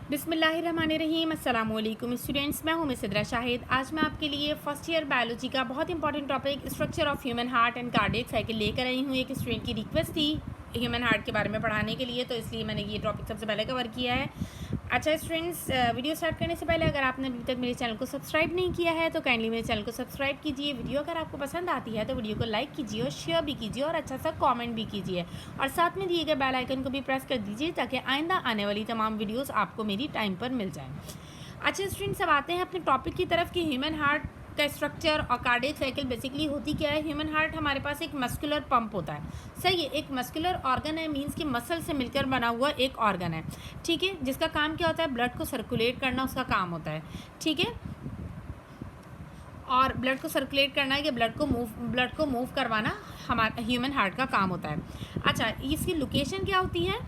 बिस्मिल्लाहिर्रहमानिर्रहीम। अस्सलामुअलैकुम स्टूडेंट्स, मैं हूं मिस सिद्रा शाहिद। आज मैं आपके लिए फर्स्ट ईयर बायोलॉजी का बहुत important topic structure of human heart and cardiac cycle लेकर आई हूं। एक स्टूडेंट की रिक्वेस्ट थी ह्यूमन हार्ट के बारे में पढ़ाने के लिए, तो इसलिए मैंने ये टॉपिक सबसे पहले कवर किया है। अच्छा स्टूडेंट्स, वीडियो स्टार्ट करने से पहले अगर आपने अभी तक मेरे चैनल को सब्सक्राइब नहीं किया है तो काइंडली मेरे चैनल को सब्सक्राइब कीजिए। वीडियो अगर आपको पसंद आती है तो वीडियो को लाइक कीजिए और शेयर भी कीजिए और अच्छा सा कमेंट भी कीजिए और साथ में दिए गए बेल आइकन को भी प्रेस कर दीजिए ताकि आइंदा आने वाली तमाम वीडियोस आपको मेरी टाइम पर मिल जाएं। अच्छा स्टूडेंट्स, अब आते हैं अपने टॉपिक की तरफ कि ह्यूमन हार्ट का स्ट्रक्चर और कार्डियक साइकिल बेसिकली होती क्या है। ह्यूमन हार्ट हमारे पास एक मस्कुलर पंप होता है, सही है। एक मस्कुलर ऑर्गन है, मींस कि मसल से मिलकर बना हुआ एक ऑर्गन है, ठीक है, जिसका काम क्या होता है, ब्लड को सर्कुलेट करना उसका काम होता है, ठीक है। और ब्लड को सर्कुलेट करना है कि ब्लड को मूव करवाना हमारा ह्यूमन हार्ट का काम होता है। अच्छा, इसकी लोकेशन क्या होती है?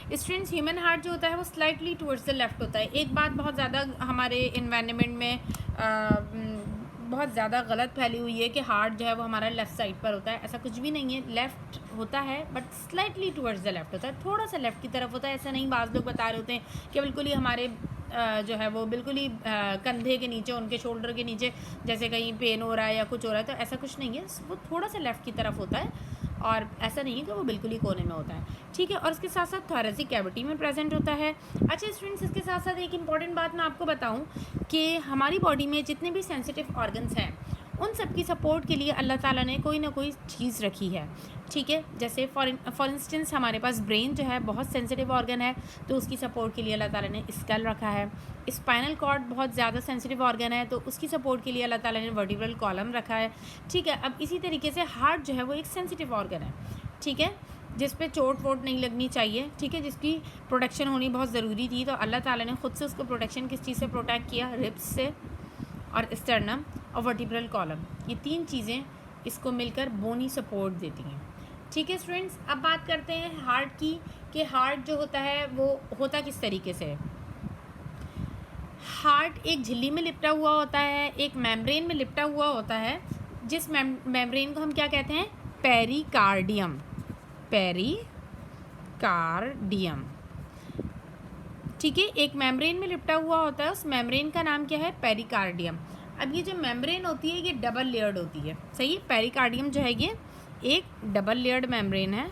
स्टूडेंट्स, ह्यूमन हार्ट जो होता है वो स्लाइटली टुवर्ड्स द लेफ्ट होता है। एक बात बहुत ज़्यादा हमारे इन्वायरमेंट में बहुत ज़्यादा गलत फैली हुई है कि हार्ट जो है वो हमारा लेफ़्ट साइड पर होता है। ऐसा कुछ भी नहीं है, लेफ़्ट होता है but slightly towards the left होता है, थोड़ा सा लेफ़्ट की तरफ होता है। ऐसा नहीं, बाज़ लोग बता रहे होते हैं कि बिल्कुल ही हमारे जो है वो बिल्कुल ही कंधे के नीचे, उनके शोल्डर के नीचे जैसे कहीं पेन हो रहा है या कुछ हो रहा है, तो ऐसा कुछ नहीं है। वो थोड़ा सा लेफ़्ट की तरफ होता है और ऐसा नहीं है कि वो बिल्कुल ही कोने में होता है, ठीक है। और इसके साथ साथ थोरेसिक कैविटी में प्रेजेंट होता है। अच्छा स्टूडेंट्स, इसके साथ साथ एक इंपॉर्टेंट बात मैं आपको बताऊं कि हमारी बॉडी में जितने भी सेंसिटिव ऑर्गन्स हैं उन सब की सपोर्ट के लिए अल्लाह ताला ने कोई ना कोई चीज़ रखी है, ठीक है। जैसे फॉर इंस्टेंस हमारे पास ब्रेन जो है बहुत सेंसिटिव ऑर्गन है, तो उसकी सपोर्ट के लिए अल्लाह ताला ने स्कल रखा है। स्पाइनल कॉर्ड बहुत ज़्यादा सेंसिटिव ऑर्गन है, तो उसकी सपोर्ट के लिए अल्लाह ताला ने वर्टिब्रल कॉलम रखा है, ठीक है। अब इसी तरीके से हार्ट जो है वो एक सेंसिटिव ऑर्गन है, ठीक है, जिस पे चोट वोट नहीं लगनी चाहिए, ठीक है, जिसकी प्रोटेक्शन होनी बहुत ज़रूरी थी। तो अल्लाह ताला ने ख़ुद से उसको प्रोटेक्शन किस चीज़ से प्रोटेक्ट किया? रिब्स से और स्टर्नम और वर्टिब्रल कॉलम, ये तीन चीज़ें इसको मिलकर बोनी सपोर्ट देती हैं, ठीक है स्टूडेंट्स। अब बात करते हैं हार्ट की कि हार्ट जो होता है वो होता किस तरीके से है। हार्ट एक झिल्ली में लिपटा हुआ होता है, एक मेम्ब्रेन में लिपटा हुआ होता है, जिस मेम्ब्रेन को हम क्या कहते हैं? पेरिकार्डियम। पेरिकार्डियम, ठीक है, एक मेम्ब्रेन में लिपटा हुआ होता है, उस मेम्ब्रेन का नाम क्या है? पेरिकार्डियम। अब ये जो मेम्ब्रेन होती है ये डबल लेयर्ड होती है, सही है। पेरिकार्डियम जो है ये एक डबल लेयर्ड मेम्ब्रेन है।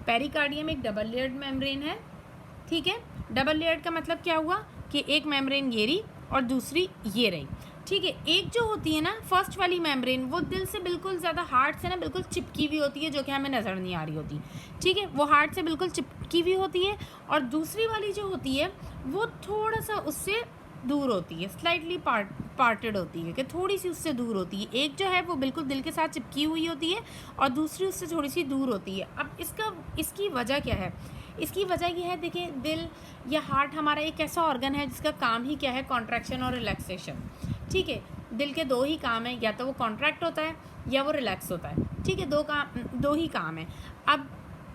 पेरिकार्डियम एक डबल लेयर्ड मेम्ब्रेन है, ठीक है। डबल लेयर्ड का मतलब क्या हुआ कि एक मेम्ब्रेन ये रही और दूसरी ये रही, ठीक है। एक जो होती है ना फर्स्ट वाली मेम्ब्रेन, वो दिल से बिल्कुल ज़्यादा, हार्ट से ना बिल्कुल चिपकी हुई होती है, जो कि हमें नज़र नहीं आ रही होती, ठीक है, वो हार्ट से बिल्कुल चिपकी हुई होती है। और दूसरी वाली जो होती है वो थोड़ा सा उससे दूर होती है, स्लाइटली पार्टेड होती है, कि थोड़ी सी उससे दूर होती है। एक जो है वो बिल्कुल दिल के साथ चिपकी हुई होती है और दूसरी उससे थोड़ी सी दूर होती है। अब इसकी वजह क्या है? इसकी वजह ये है, देखिए, दिल या हार्ट हमारा एक ऐसा ऑर्गन है जिसका काम ही क्या है? कॉन्ट्रैक्शन और रिलैक्सेशन, ठीक है। दिल के दो ही काम है, या तो वो कॉन्ट्रैक्ट होता है या वो रिलैक्स होता है, ठीक है, दो ही काम है। अब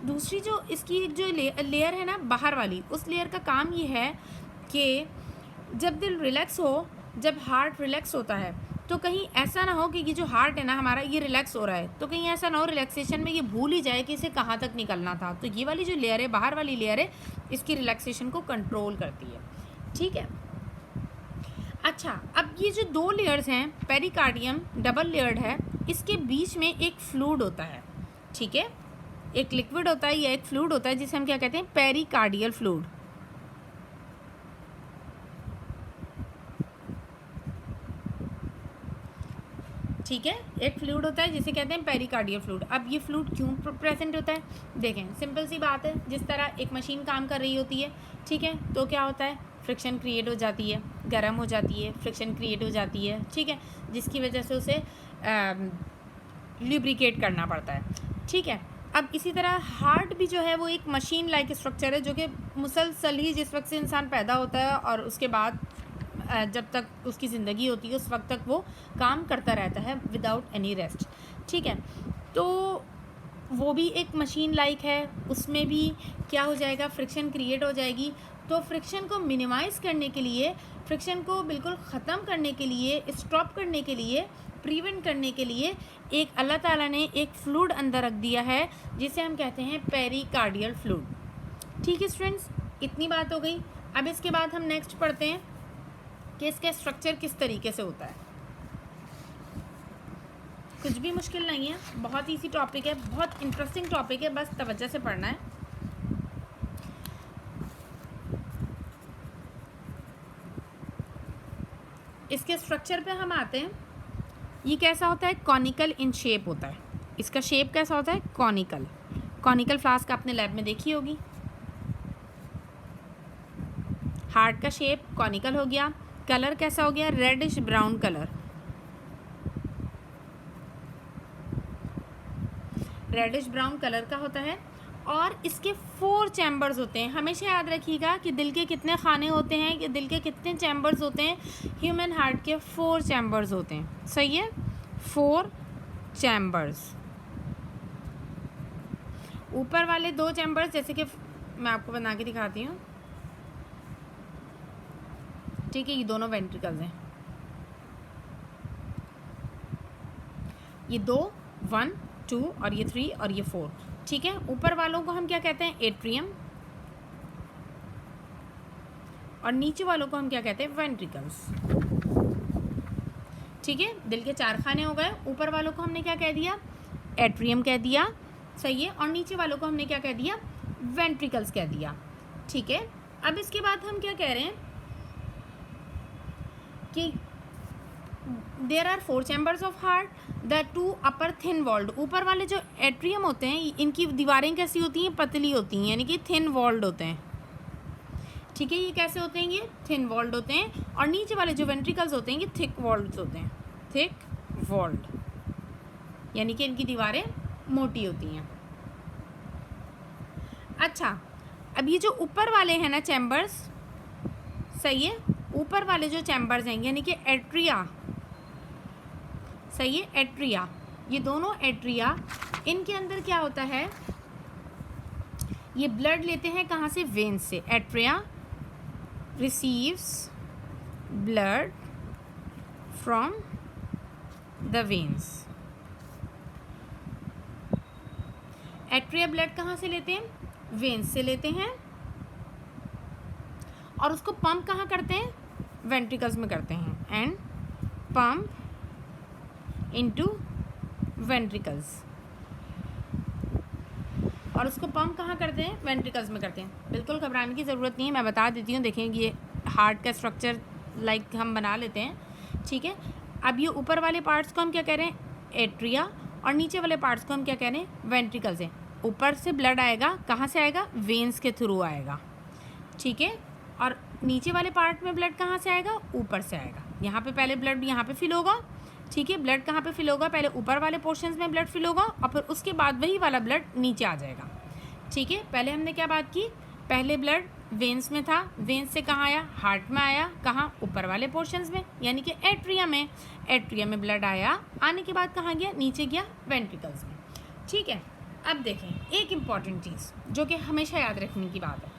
दूसरी जो इसकी एक जो लेयर है ना बाहर वाली, उस लेयर का काम ये है कि जब दिल रिलैक्स हो, जब हार्ट रिलैक्स होता है, तो कहीं ऐसा ना हो कि ये जो हार्ट है ना हमारा ये रिलैक्स हो रहा है, तो कहीं ऐसा ना हो रिलैक्सेशन में ये भूल ही जाए कि इसे कहाँ तक निकलना था। तो ये वाली जो लेयर है, बाहर वाली लेयर है, इसकी रिलैक्सेशन को कंट्रोल करती है, ठीक है। अच्छा, अब ये जो दो लेयर्स हैं, पेरिकार्डियम डबल लेयर्ड है, इसके बीच में एक फ्लूइड होता है, ठीक है, एक लिक्विड होता है या एक फ्लूइड होता है जिसे हम क्या कहते हैं? पेरिकार्डियल फ्लूइड, ठीक है, एक फ्लूइड होता है जिसे कहते हैं पेरिकार्डियल फ्लूइड। अब ये फ्लूइड क्यों प्रेजेंट होता है? देखें, सिंपल सी बात है, जिस तरह एक मशीन काम कर रही होती है, ठीक है, तो क्या होता है? फ्रिक्शन क्रिएट हो जाती है, गर्म हो जाती है, फ्रिक्शन क्रिएट हो जाती है, ठीक है, जिसकी वजह से उसे लुब्रिकेट करना पड़ता है, ठीक है। अब इसी तरह हार्ट भी जो है वो एक मशीन लाइक स्ट्रक्चर है, जो कि मुसलसल ही जिस वक्त से इंसान पैदा होता है और उसके बाद जब तक उसकी ज़िंदगी होती है उस वक्त तक वो काम करता रहता है विदाउट एनी रेस्ट, ठीक है। तो वो भी एक मशीन लाइक है, उसमें भी क्या हो जाएगा? फ्रिक्शन क्रिएट हो जाएगी। तो फ्रिक्शन को मिनिमाइज़ करने के लिए, फ्रिक्शन को बिल्कुल ख़त्म करने के लिए, स्टॉप करने के लिए प्रिवेंट करने के लिए एक अल्लाह ताला ने एक फ्लूइड अंदर रख दिया है जिसे हम कहते हैं पेरिकार्डियल फ्लूइड। ठीक है स्टूडेंट्स, इतनी बात हो गई। अब इसके बाद हम नेक्स्ट पढ़ते हैं कि इसका स्ट्रक्चर किस तरीके से होता है। कुछ भी मुश्किल नहीं है, बहुत ईजी टॉपिक है, बहुत इंटरेस्टिंग टॉपिक है, बस तवज्जो से पढ़ना है। इसके स्ट्रक्चर पे हम आते हैं। ये कैसा होता है? कॉनिकल इन शेप होता है। इसका शेप कैसा होता है? कॉनिकल। कॉनिकल फ्लास्क आपने लैब में देखी होगी। हार्ट का शेप कॉनिकल हो गया। कलर कैसा हो गया? Reddish brown colour. Reddish brown colour का होता है और इसके 4 चैम्बर्स होते हैं। हमेशा याद रखिएगा कि दिल के कितने खाने होते हैं, कि दिल के कितने चैम्बर्स होते हैं। ह्यूमन हार्ट के 4 चैम्बर्स होते हैं। सही है, 4 चैम्बर्स। ऊपर वाले 2 चैम्बर्स, जैसे कि मैं आपको बना के दिखाती हूँ। ठीक है, ये दोनों वेंट्रिकल्स हैं। ये 2, 1, 2 और ये 3 और ये 4। ठीक है, ऊपर वालों को हम क्या कहते हैं? एट्रियम। और नीचे वालों को हम क्या कहते हैं? वेंट्रिकल्स। ठीक है, दिल के 4 खाने हो गए। ऊपर वालों को हमने क्या कह दिया? एट्रियम कह दिया। सही है, और नीचे वालों को हमने क्या कह दिया? वेंट्रिकल्स कह दिया। ठीक है, अब इसके बाद हम क्या कह रहे हैं कि there are 4 chambers of heart, the 2 upper thin walled. ऊपर वाले जो एट्रियम होते हैं इनकी दीवारें कैसी होती हैं? पतली होती हैं, यानी कि थिन वॉल्ड होते हैं। ठीक है, ये कैसे होते हैं? ये थिन वॉल्ड होते हैं। और नीचे वाले जो वेंट्रिकल्स होते हैं ये थिक वॉल्ड होते हैं। थिक वॉल्ड यानी कि इनकी दीवारें मोटी होती हैं। अच्छा, अब ये जो ऊपर वाले हैं ना चैम्बर्स, सही है, ऊपर वाले जो चैम्बर्स हैं यानी कि एट्रिया, सही है, एट्रिया, ये दोनों एट्रिया, इनके अंदर क्या होता है? ये ब्लड लेते हैं कहाँ से? वेन्स से। Atria receives blood from the veins. Atria blood कहाँ से लेते हैं? वेन्स से लेते हैं। और उसको पंप कहाँ करते हैं? वेंट्रिकल्स में करते हैं। And pump into ventricles. और उसको पंप कहाँ करते हैं? वेंट्रिकल्स में करते हैं। बिल्कुल घबराने की ज़रूरत नहीं है, मैं बता देती हूँ। देखें, ये हार्ट का स्ट्रक्चर लाइक हम बना लेते हैं। ठीक है, अब ये ऊपर वाले पार्ट्स को हम क्या कह रहे हैं? एट्रिया। और नीचे वाले पार्ट्स को हम क्या कह रहे हैं? वेंट्रिकल्स हैं। ऊपर से ब्लड आएगा, कहाँ से आएगा? वेन्स के थ्रू आएगा। ठीक है, और नीचे वाले पार्ट में ब्लड कहाँ से आएगा? ऊपर से आएगा। यहाँ पे पहले ब्लड यहाँ पे फिल होगा। ठीक है, ब्लड कहाँ पे फिल होगा? पहले ऊपर वाले पोर्शंस में ब्लड फिल होगा और फिर उसके बाद वही वाला ब्लड नीचे आ जाएगा। ठीक है, पहले हमने क्या बात की? पहले ब्लड वेन्स में था, वेन्स से कहाँ आया? हार्ट में आया। कहाँ? ऊपर वाले पोर्शंस में, यानी कि एट्रिया में। एट्रिया में ब्लड आया, आने के बाद कहाँ गया? नीचे गया, वेंट्रिकल्स में। ठीक है, अब देखें एक इम्पॉर्टेंट चीज़ जो कि हमेशा याद रखने की बात है।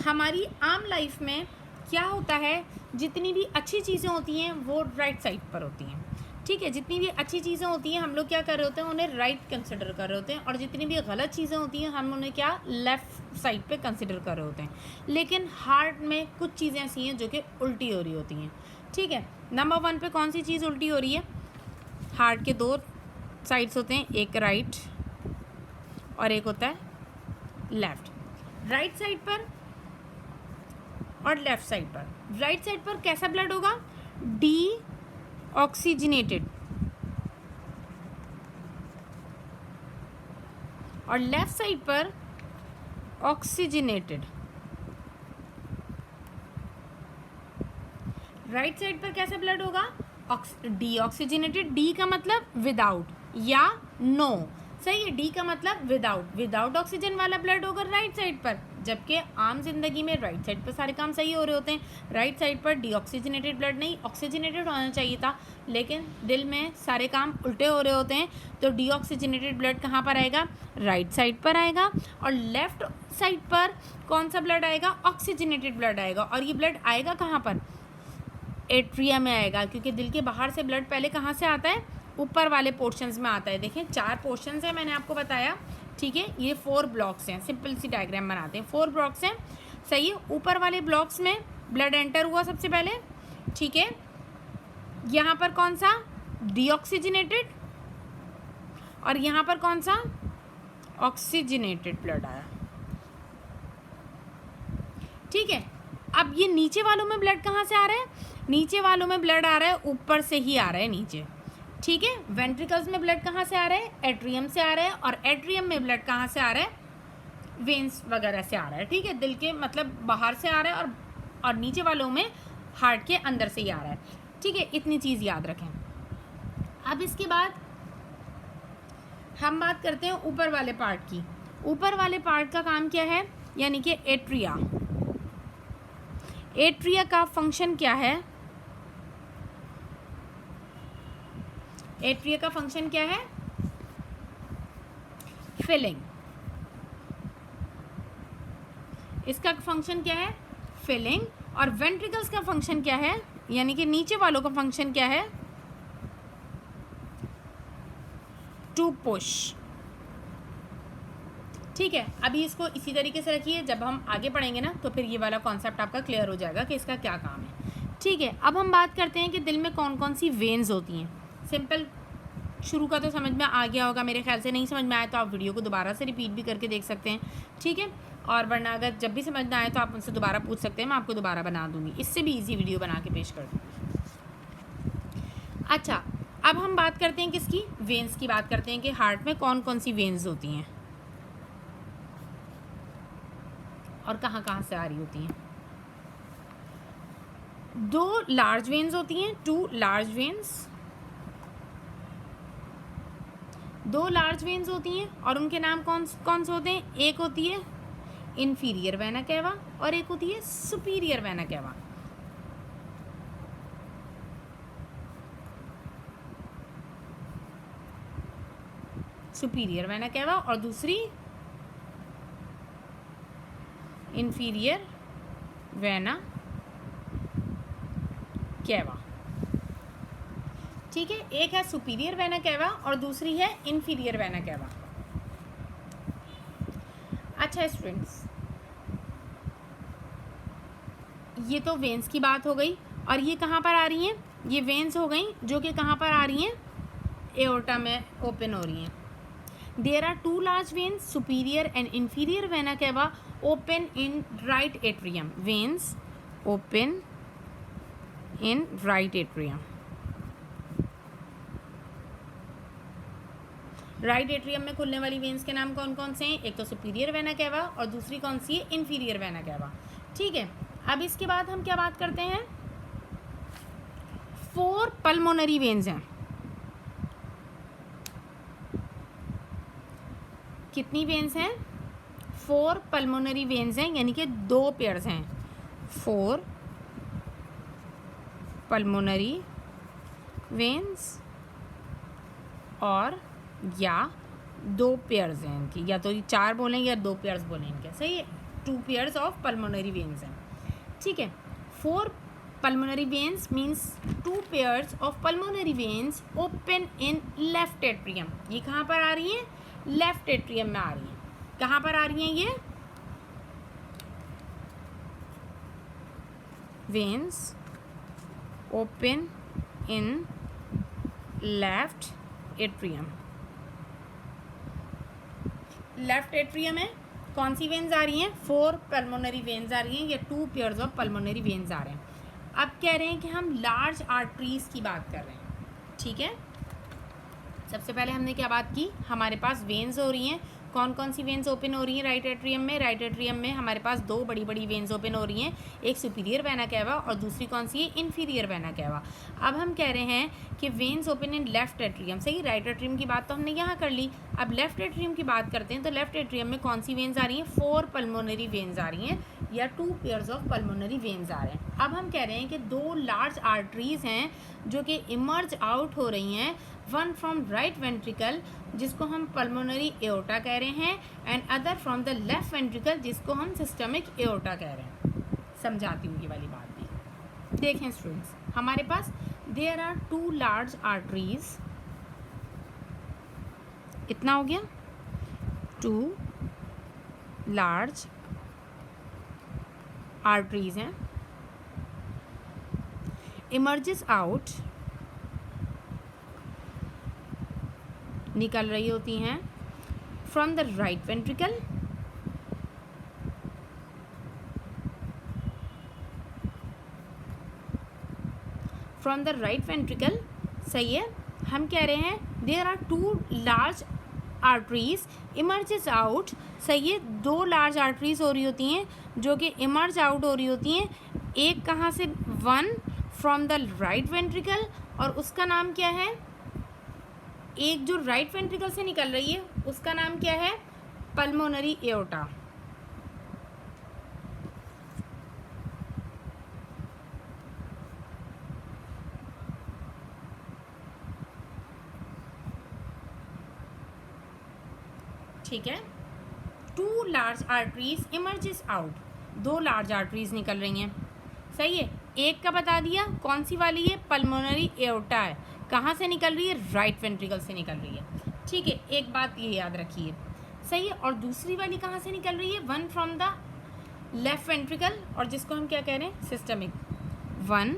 हमारी आम लाइफ में क्या होता है? जितनी भी अच्छी चीज़ें होती हैं वो राइट साइड पर होती हैं। ठीक है, जितनी भी अच्छी चीज़ें होती हैं हम लोग क्या कर रहे होते हैं? उन्हें राइट कंसिडर कर रहे होते हैं। और जितनी भी गलत चीज़ें होती हैं हम उन्हें क्या? लेफ़्ट साइड पे कंसिडर कर रहे होते हैं। लेकिन हार्ट में कुछ चीज़ें ऐसी हैं जो कि उल्टी हो रही होती हैं। ठीक है, नंबर 1 पे कौन सी चीज़ उल्टी हो रही है? हार्ट के 2 साइड्स होते हैं, एक राइट और एक होता है लेफ़्ट। राइट साइड पर और लेफ़्ट साइड पर, राइट साइड पर कैसा ब्लड होगा? D oxygenated. और लेफ्ट साइड पर ऑक्सीजनेटेड। राइट साइड पर कैसा ब्लड होगा? D oxygenated. डी का मतलब विदाउट या नो। सही है, डी का मतलब विदाउट ऑक्सीजन वाला ब्लड होगा राइट साइड पर। जबकि आम जिंदगी में राइट साइड पर सारे काम सही हो रहे होते हैं। राइट साइड पर डीऑक्सीजनेटेड ब्लड नहीं, ऑक्सीजनेटेड होना चाहिए था, लेकिन दिल में सारे काम उल्टे हो रहे होते हैं। तो डीऑक्सीजनेटेड ब्लड कहाँ पर आएगा? राइट साइड पर आएगा। और लेफ्ट साइड पर कौन सा ब्लड आएगा? ऑक्सीजनेटेड ब्लड आएगा। और ये ब्लड आएगा कहाँ पर? एट्रिया में आएगा, क्योंकि दिल के बाहर से ब्लड पहले कहाँ से आता है, ऊपर वाले पोर्शंस में आता है। देखें 4 पोर्शंस हैं, मैंने आपको बताया, ठीक है। ये 4 ब्लॉक्स हैं, सिंपल सी डायग्राम बनाते हैं। 4 ब्लॉक्स हैं, सही है। ऊपर वाले ब्लॉक्स में ब्लड एंटर हुआ सबसे पहले, ठीक है। यहाँ पर कौन सा, डीऑक्सीजनेटेड, और यहाँ पर कौन सा, ऑक्सीजनेटेड ब्लड आया, ठीक है। अब ये नीचे वालों में ब्लड कहाँ से आ रहा है, नीचे वालों में ब्लड आ रहा है ऊपर से ही आ रहा है नीचे, ठीक है। वेंट्रिकल्स में ब्लड कहाँ से आ रहा है, एट्रियम से आ रहा है, और एट्रियम में ब्लड कहाँ से आ रहा है, वेन्स वगैरह से आ रहा है, ठीक है। दिल के मतलब बाहर से आ रहा है, और नीचे वालों में हार्ट के अंदर से ही आ रहा है, ठीक है। इतनी चीज़ याद रखें। अब इसके बाद हम बात करते हैं ऊपर वाले पार्ट की। ऊपर वाले पार्ट का काम क्या है, यानी कि एट्रिया। एट्रिया का फंक्शन क्या है, एट्रिया का फंक्शन क्या है, फिलिंग। इसका फंक्शन क्या है, फिलिंग। और वेंट्रिकल्स का फंक्शन क्या है, यानी कि नीचे वालों का फंक्शन क्या है, टू पुश, ठीक है। अभी इसको इसी तरीके से रखिए, जब हम आगे पढ़ेंगे ना तो फिर ये वाला कॉन्सेप्ट आपका क्लियर हो जाएगा कि इसका क्या काम है, ठीक है। अब हम बात करते हैं कि दिल में कौन कौन सी वेन्स होती हैं। सिंपल, शुरू का तो समझ में आ गया होगा मेरे ख्याल से। नहीं समझ में आया तो आप वीडियो को दोबारा से रिपीट भी करके देख सकते हैं, ठीक है। और वरना अगर जब भी समझ में आए तो आप मुझसे दोबारा पूछ सकते हैं, मैं आपको दोबारा बना दूंगी, इससे भी ईजी वीडियो बना के पेश कर दूँगी। अच्छा, अब हम बात करते हैं किसकी, वेन्स की बात करते हैं कि हार्ट में कौन कौन सी वेन्स होती हैं और कहाँ कहाँ से आ रही होती हैं। 2 लार्ज वेन्स होती हैं, 2 लार्ज वेन्स, 2 लार्ज वेन्स होती हैं, और उनके नाम कौन कौन से होते हैं। एक होती है इंफीरियर वेना कैवा और एक होती है superior vena cava. Superior vena cava और दूसरी इंफीरियर वेना कैवा, ठीक है। एक है सुपीरियर वेना कैवा और दूसरी है इंफीरियर वेना कैवा। अच्छा स्टूडेंट्स, ये तो वेन्स की बात हो गई, और ये कहाँ पर आ रही हैं, ये वेन्स हो गई जो कि कहाँ पर आ रही हैं, एओर्टा में ओपन हो रही हैं। There are 2 large veins, superior and inferior vena cava open in right atrium. Veins open in right atrium. Right atrium में खुलने वाली वेन्स के नाम कौन कौन से हैं, एक तो सुपीरियर वेना कैवा और दूसरी कौन सी है, इंफीरियर वेना कैवा, ठीक है। अब इसके बाद हम क्या बात करते हैं, 4 पल्मोनरी वेन्स हैं। कितनी वेन्स हैं, 4 पल्मोनरी वेन्स हैं, यानी कि 2 पेयर्स हैं। 4 पल्मोनरी वेन्स और या 2 पेयर्स हैं इनकी, या तो 4 बोलें या 2 पेयर्स बोलें इनके, सही है। 2 पेयर्स ऑफ पल्मोनरी वेन्स हैं, ठीक है। 4 pulmonary veins means 2 pairs of pulmonary veins open in left atrium। ये कहाँ पर आ रही हैं, लेफ्ट एट्रियम में आ रही हैं। कहाँ पर आ रही हैं ये veins open in left atrium। Left atrium में कौन सी वेन्स आ रही हैं, 4 पल्मोनरी वेन्स आ रही हैं, या 2 पेयर्स ऑफ पल्मोनरी वेन्स आ रहे हैं। अब कह रहे हैं कि हम लार्ज आर्टरीज की बात कर रहे हैं, ठीक है। सबसे पहले हमने क्या बात की, हमारे पास वेन्स हो रही हैं, कौन कौन सी वेन्स ओपन हो रही हैं राइट एट्रियम में। राइट एट्रियम में हमारे पास 2 बड़ी बड़ी वेन्स ओपन हो रही हैं, एक सुपीरियर वेना कैवा और दूसरी कौन सी है, इन्फीरियर वेना कैवा। अब हम कह रहे हैं कि veins open in left atrium, सही। राइट एट्रियम की बात तो हमने यहाँ कर ली, अब लेफ्ट एट्रियम की बात करते हैं। तो लेफ्ट एट्रियम में कौन सी वेन्स आ रही हैं, 4 पल्मोनरी वेन्स आ रही हैं, या 2 पेयर्स ऑफ पल्मोनरी वेन्स आ रहे हैं। अब हम कह रहे हैं कि 2 लार्ज आर्टरीज हैं जो कि इमर्ज आउट हो रही हैं, वन फ्रॉम राइट वेंट्रिकल जिसको हम पल्मोनरी एओर्टा कह रहे हैं, and other from the left ventricle जिसको हम सिस्टमिक एओर्टा कह रहे हैं। समझाती हूँ ये वाली बात भी, देखें स्टूडेंट्स। हमारे पास देयर आर 2 लार्ज आर्टरीज, इतना हो गया, 2 लार्ज आर्टरीज हैं, इमर्जेस आउट, निकल रही होती हैं from the right ventricle, from the right ventricle, सही है। हम कह रहे हैं there are 2 large arteries emerges out, सही है। 2 लार्ज आर्टरीज हो रही होती हैं जो कि इमर्ज आउट हो रही होती हैं। एक कहाँ से, 1 फ्रॉम द राइट वेंट्रिकल, और उसका नाम क्या है, एक जो राइट वेंट्रिकल से निकल रही है उसका नाम क्या है, पल्मोनरी एओर्टा। ठीक है, 2 large arteries emerges out, 2 large arteries निकल रही हैं, सही है। एक का बता दिया कौन सी वाली है, पल्मोनरी एओर्टा है। कहाँ से निकल रही है, राइट वेंट्रिकल से निकल रही है। ठीक है, एक बात ये याद रखिए, सही है। और दूसरी वाली कहाँ से निकल रही है, 1 फ्रॉम द लेफ्ट वेंट्रिकल, और जिसको हम क्या कह रहे हैं, systemic. 1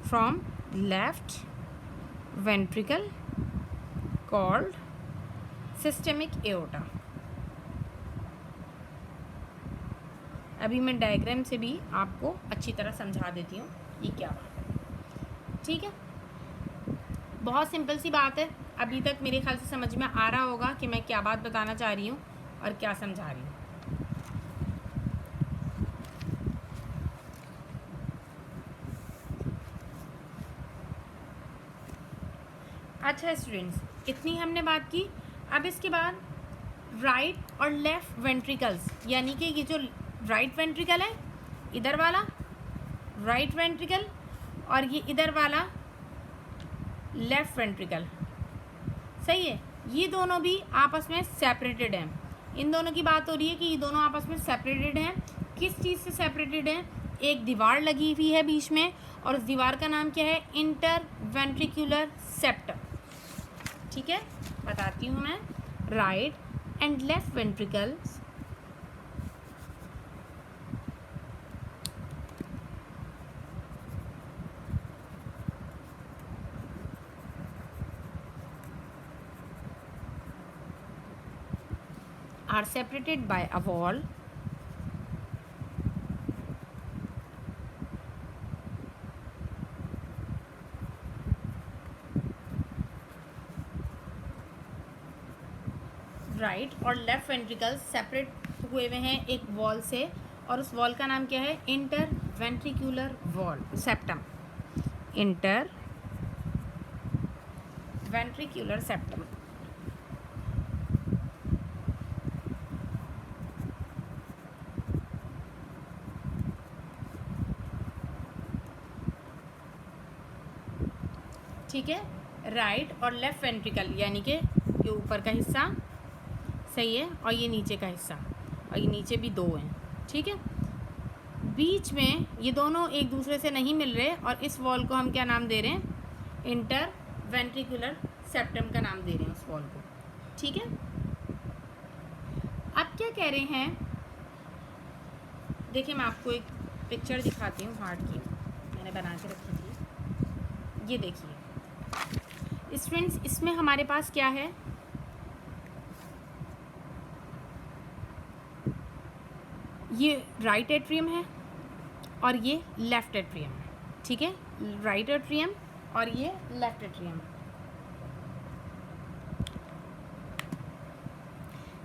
from left ventricle called systemic aorta. अभी मैं डायग्राम से भी आपको अच्छी तरह समझा देती हूँ ये क्या बात है। ठीक है, बहुत सिंपल सी बात है। अभी तक मेरे ख्याल से समझ में आ रहा होगा कि मैं क्या बात बताना चाह रही हूँ और क्या समझा रही हूँ। अच्छा स्टूडेंट्स, इतनी हमने बात की। अब इसके बाद राइट और लेफ्ट वेंट्रिकल्स, यानी कि ये जो राइट वेंट्रिकल है, इधर वाला राइट वेंट्रिकल, और ये इधर वाला लेफ्ट वेंट्रिकल, सही है। ये दोनों भी आपस में सेपरेटेड हैं। इन दोनों की बात हो रही है कि ये दोनों आपस में सेपरेटेड हैं। किस चीज़ से सेपरेटेड हैं, एक दीवार लगी हुई है बीच में, और उस दीवार का नाम क्या है, इंटरवेंट्रिकुलर सेप्टम। ठीक है, बताती हूँ मैं। Right and left ventricles are separated by a wall right और लेफ्ट वेंट्रिकल्स सेपरेट हुए हुए हैं एक वॉल से, और उस वॉल का नाम क्या है, interventricular wall septum, interventricular septum. ठीक है, राइट और लेफ्ट वेंट्रिकल यानी कि ये ऊपर का हिस्सा, सही है, और ये नीचे का हिस्सा, और ये नीचे भी 2 हैं। ठीक है, बीच में ये दोनों एक दूसरे से नहीं मिल रहे, और इस वॉल को हम क्या नाम दे रहे हैं, इंटरवेंट्रिकुलर सेप्टम का नाम दे रहे हैं उस वॉल को। ठीक है, अब क्या कह रहे हैं, देखिए मैं आपको एक पिक्चर दिखाती हूँ हार्ट की, मैंने बना के रखी थी। ये देखिए स्टूडेंट्स, इसमें हमारे पास क्या है, ये राइट एट्रियम है और ये लेफ्ट एट्रियम है। ठीक है, राइट एट्रियम और ये लेफ्ट एट्रियम।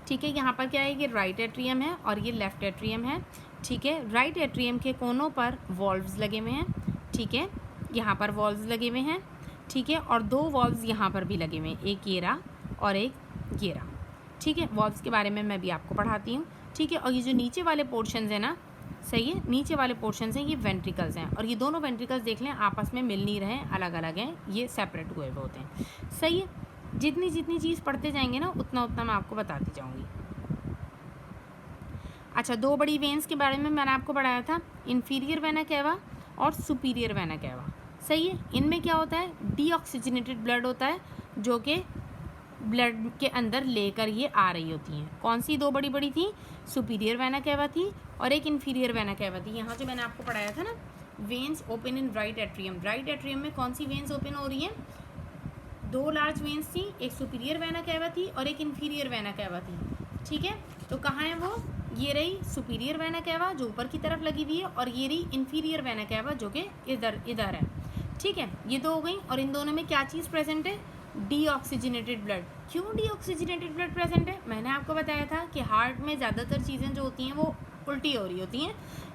ठीक है, यहाँ पर क्या है, ये राइट एट्रियम है और ये लेफ्ट एट्रियम है। ठीक है, राइट एट्रियम के कोनों पर वॉल्व्स लगे हुए हैं। ठीक है, यहाँ पर वॉल्व्स लगे हुए हैं। ठीक है, और 2 वॉल्व्स यहाँ पर भी लगे हुए हैं, एक ये रहा और एक ये रहा। ठीक है, वॉल्व्स के बारे में मैं भी आपको पढ़ाती हूँ। ठीक है, और ये जो नीचे वाले पोर्शंस हैं ना, सही है, नीचे वाले पोर्शंस हैं, ये वेंट्रिकल्स हैं, और ये दोनों वेंट्रिकल्स देख लें आपस में मिल नहीं रहे, अलग अलग हैं, ये सेपरेट हुए होते हैं। सही है, जितनी जितनी चीज़ पढ़ते जाएंगे ना उतना उतना मैं आपको बताती जाऊँगी। अच्छा, 2 बड़ी वेन्स के बारे में मैंने आपको पढ़ाया था, इन्फीरियर वेना केवा और सुपीरियर वेना कैवा। सही है, इनमें क्या होता है, डीऑक्सीजनेटेड ब्लड होता है जो कि ब्लड के अंदर लेकर ये आ रही होती हैं। कौन सी दो बड़ी बड़ी थी, सुपीरियर वेना कैवा थी और एक इन्फीरियर वेना कैवा थी। यहाँ जो मैंने आपको पढ़ाया था ना, veins open in right atrium, right atrium में कौन सी वेन्स ओपन हो रही हैं, दो लार्ज वेन्स थी, एक सुपीरियर वेना कैवा थी और एक इन्फीरियर वेना कैवा थी। ठीक है, तो कहाँ है वो, ये रही सुपीरियर वेना कैवा जो ऊपर की तरफ लगी हुई है और ये रही इन्फीरियर वेना कैवा जो कि इधर है। ठीक है, ये दो हो गई और इन दोनों में क्या चीज़ प्रेजेंट है, डीऑक्सीजनेटेड ब्लड। क्यों डीऑक्सीजनेटेड ब्लड प्रेजेंट है, मैंने आपको बताया था कि हार्ट में ज़्यादातर चीज़ें जो होती हैं वो उल्टी हो रही होती हैं,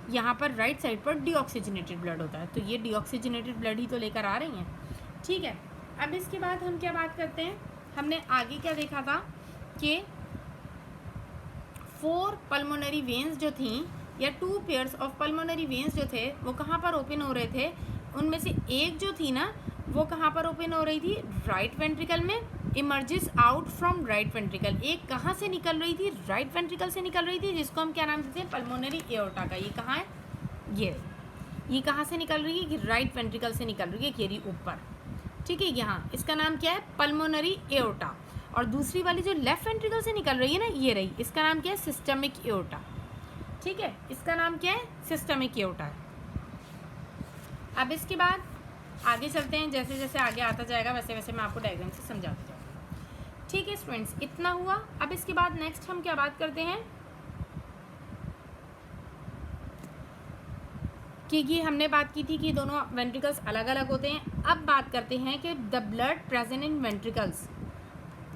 यहाँ पर राइट साइड पर डीऑक्सीजनेटेड ब्लड होता है, तो ये डीऑक्सीजनेटेड ब्लड ही तो लेकर आ रही हैं। ठीक है, अब इसके बाद हम क्या बात करते हैं, हमने आगे क्या देखा था कि 4 पल्मोनरी वेन्स जो थी या 2 पेयर्स ऑफ पल्मोनरी वेन्स जो थे वो कहाँ पर ओपन हो रहे थे, उनमें से एक जो थी ना वो कहाँ पर ओपन हो रही थी, राइट वेंट्रिकल में, emerges out from right ventricle. एक कहाँ से निकल रही थी, राइट वेंट्रिकल से निकल रही थी, जिसको हम क्या नाम देते हैं, पल्मोनरी एओर्टा का। ये कहाँ है, ये कहाँ से निकल रही है, कि राइट वेंट्रिकल से निकल रही है, ये रही ऊपर। ठीक है, यहाँ इसका नाम क्या है, पल्मोनरी एओर्टा। और दूसरी वाली जो लेफ्ट वेंट्रिकल से निकल रही है ना, ये रही, इसका नाम क्या है, सिस्टमिक एओर्टा। ठीक है, इसका नाम क्या है, सिस्टमिक एओर्टा है। अब इसके बाद आगे चलते हैं, जैसे जैसे आगे आता जाएगा वैसे वैसे मैं आपको डायग्राम से समझाती जाऊँ। ठीक है स्टूडेंट्स, इतना हुआ। अब इसके बाद नेक्स्ट हम क्या बात करते हैं कि ये हमने बात की थी कि दोनों वेंट्रिकल्स अलग अलग होते हैं। अब बात करते हैं कि the blood present in ventricles,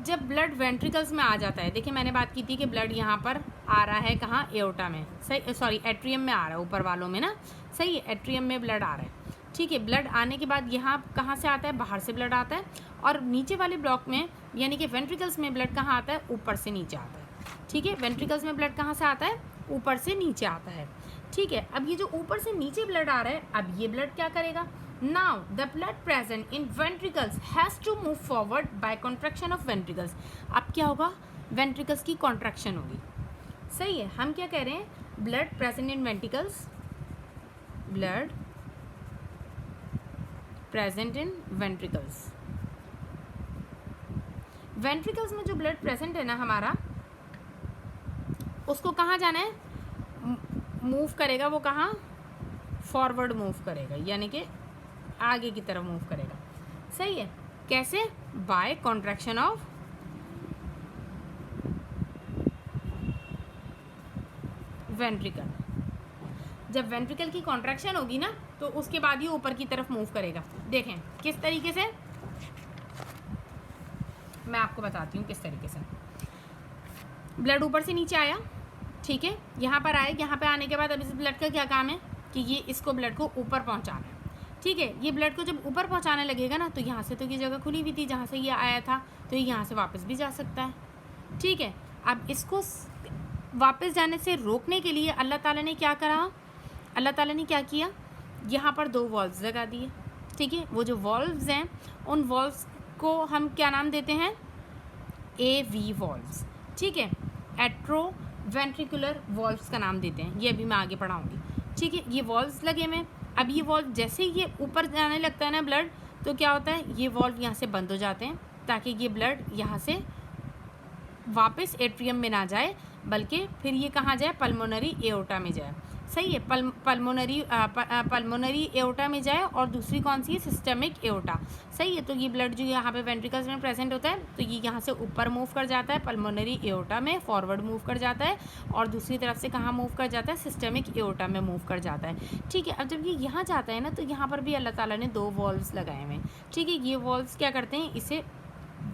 जब ब्लड वेंट्रिकल्स में आ जाता है, देखिए मैंने बात की थी कि ब्लड यहाँ पर आ रहा है, कहाँ, एओर्टा में, सही, सॉरी एट्रियम में आ रहा है, ऊपर वालों में ना, सही है, एट्रियम में ब्लड आ रहा है। ठीक है, ब्लड आने के बाद यहाँ कहाँ से आता है, बाहर से ब्लड आता है, और नीचे वाले ब्लॉक में यानी कि वेंट्रिकल्स में ब्लड कहाँ आता है, ऊपर से नीचे आता है। ठीक है, वेंट्रिकल्स में ब्लड कहाँ से आता है, ऊपर से नीचे आता है। ठीक है, अब ये जो ऊपर से नीचे ब्लड आ रहा है, अब ये ब्लड क्या करेगा, now the blood present in ventricles has to move forward by contraction of ventricles. अब क्या होगा, वेंट्रिकल्स की कॉन्ट्रैक्शन होगी। सही है, हम क्या कह रहे हैं, blood present in ventricles, blood present in ventricles, ventricles में जो ब्लड प्रेजेंट है ना हमारा, उसको कहाँ जाना है, मूव करेगा, वो कहाँ, फॉरवर्ड मूव करेगा, यानी कि आगे की तरफ मूव करेगा। सही है, कैसे, बाय कॉन्ट्रैक्शन ऑफ वेंट्रिकल। जब वेंट्रिकल की कॉन्ट्रैक्शन होगी ना तो उसके बाद ही ऊपर की तरफ मूव करेगा। देखें किस तरीके से, मैं आपको बताती हूँ किस तरीके से। ब्लड ऊपर से नीचे आया, ठीक है, यहाँ पर आए, यहाँ पे आने के बाद अब इस ब्लड का क्या काम है कि ये इसको ब्लड को ऊपर पहुँचाना है। ठीक है, ये ब्लड को जब ऊपर पहुँचाने लगेगा ना, तो यहाँ से तो ये जगह खुली हुई थी जहाँ से ये आया था, तो ये यहाँ से वापस भी जा सकता है। ठीक है, अब इसको वापस जाने से रोकने के लिए अल्लाह ताला ने क्या करा, अल्लाह ताला ने क्या किया, यहाँ पर 2 वॉल्व्स लगा दिए। ठीक है, वो जो वॉल्व्स हैं उन वॉल्व्स को हम क्या नाम देते हैं, AV वॉल्व्स। ठीक है, एट्रो वेंट्रिकुलर वॉल्व्स का नाम देते हैं, ये अभी मैं आगे पढ़ाऊँगी। ठीक है, ये वॉल्व्स लगे हुए, अब ये वॉल्व जैसे ही ये ऊपर जाने लगता है ना ब्लड, तो क्या होता है, ये वॉल्व यहाँ से बंद हो जाते हैं ताकि ये ब्लड यहाँ से वापस एट्रियम में ना जाए, बल्कि फिर ये कहाँ जाए, पल्मोनरी एओर्टा में जाए। सही है, पल्मोनरी एओर्टा में जाए, और दूसरी कौन सी है, सिस्टमिक एओर्टा। सही है, तो ये ब्लड जो यहाँ पे वेंट्रिकल्स में प्रेजेंट होता है, तो ये यहाँ से ऊपर मूव कर जाता है, पल्मोनरी एओर्टा में फॉरवर्ड मूव कर जाता है, और दूसरी तरफ से कहाँ मूव कर जाता है, सिस्टमिक एओर्टा में मूव कर जाता है। ठीक है, अब जब ये यहाँ जाता है ना, तो यहाँ पर भी अल्लाह ताला ने 2 वॉल्व्स लगाए हुए हैं। ठीक है, ये वॉल्व्स क्या करते हैं, इसे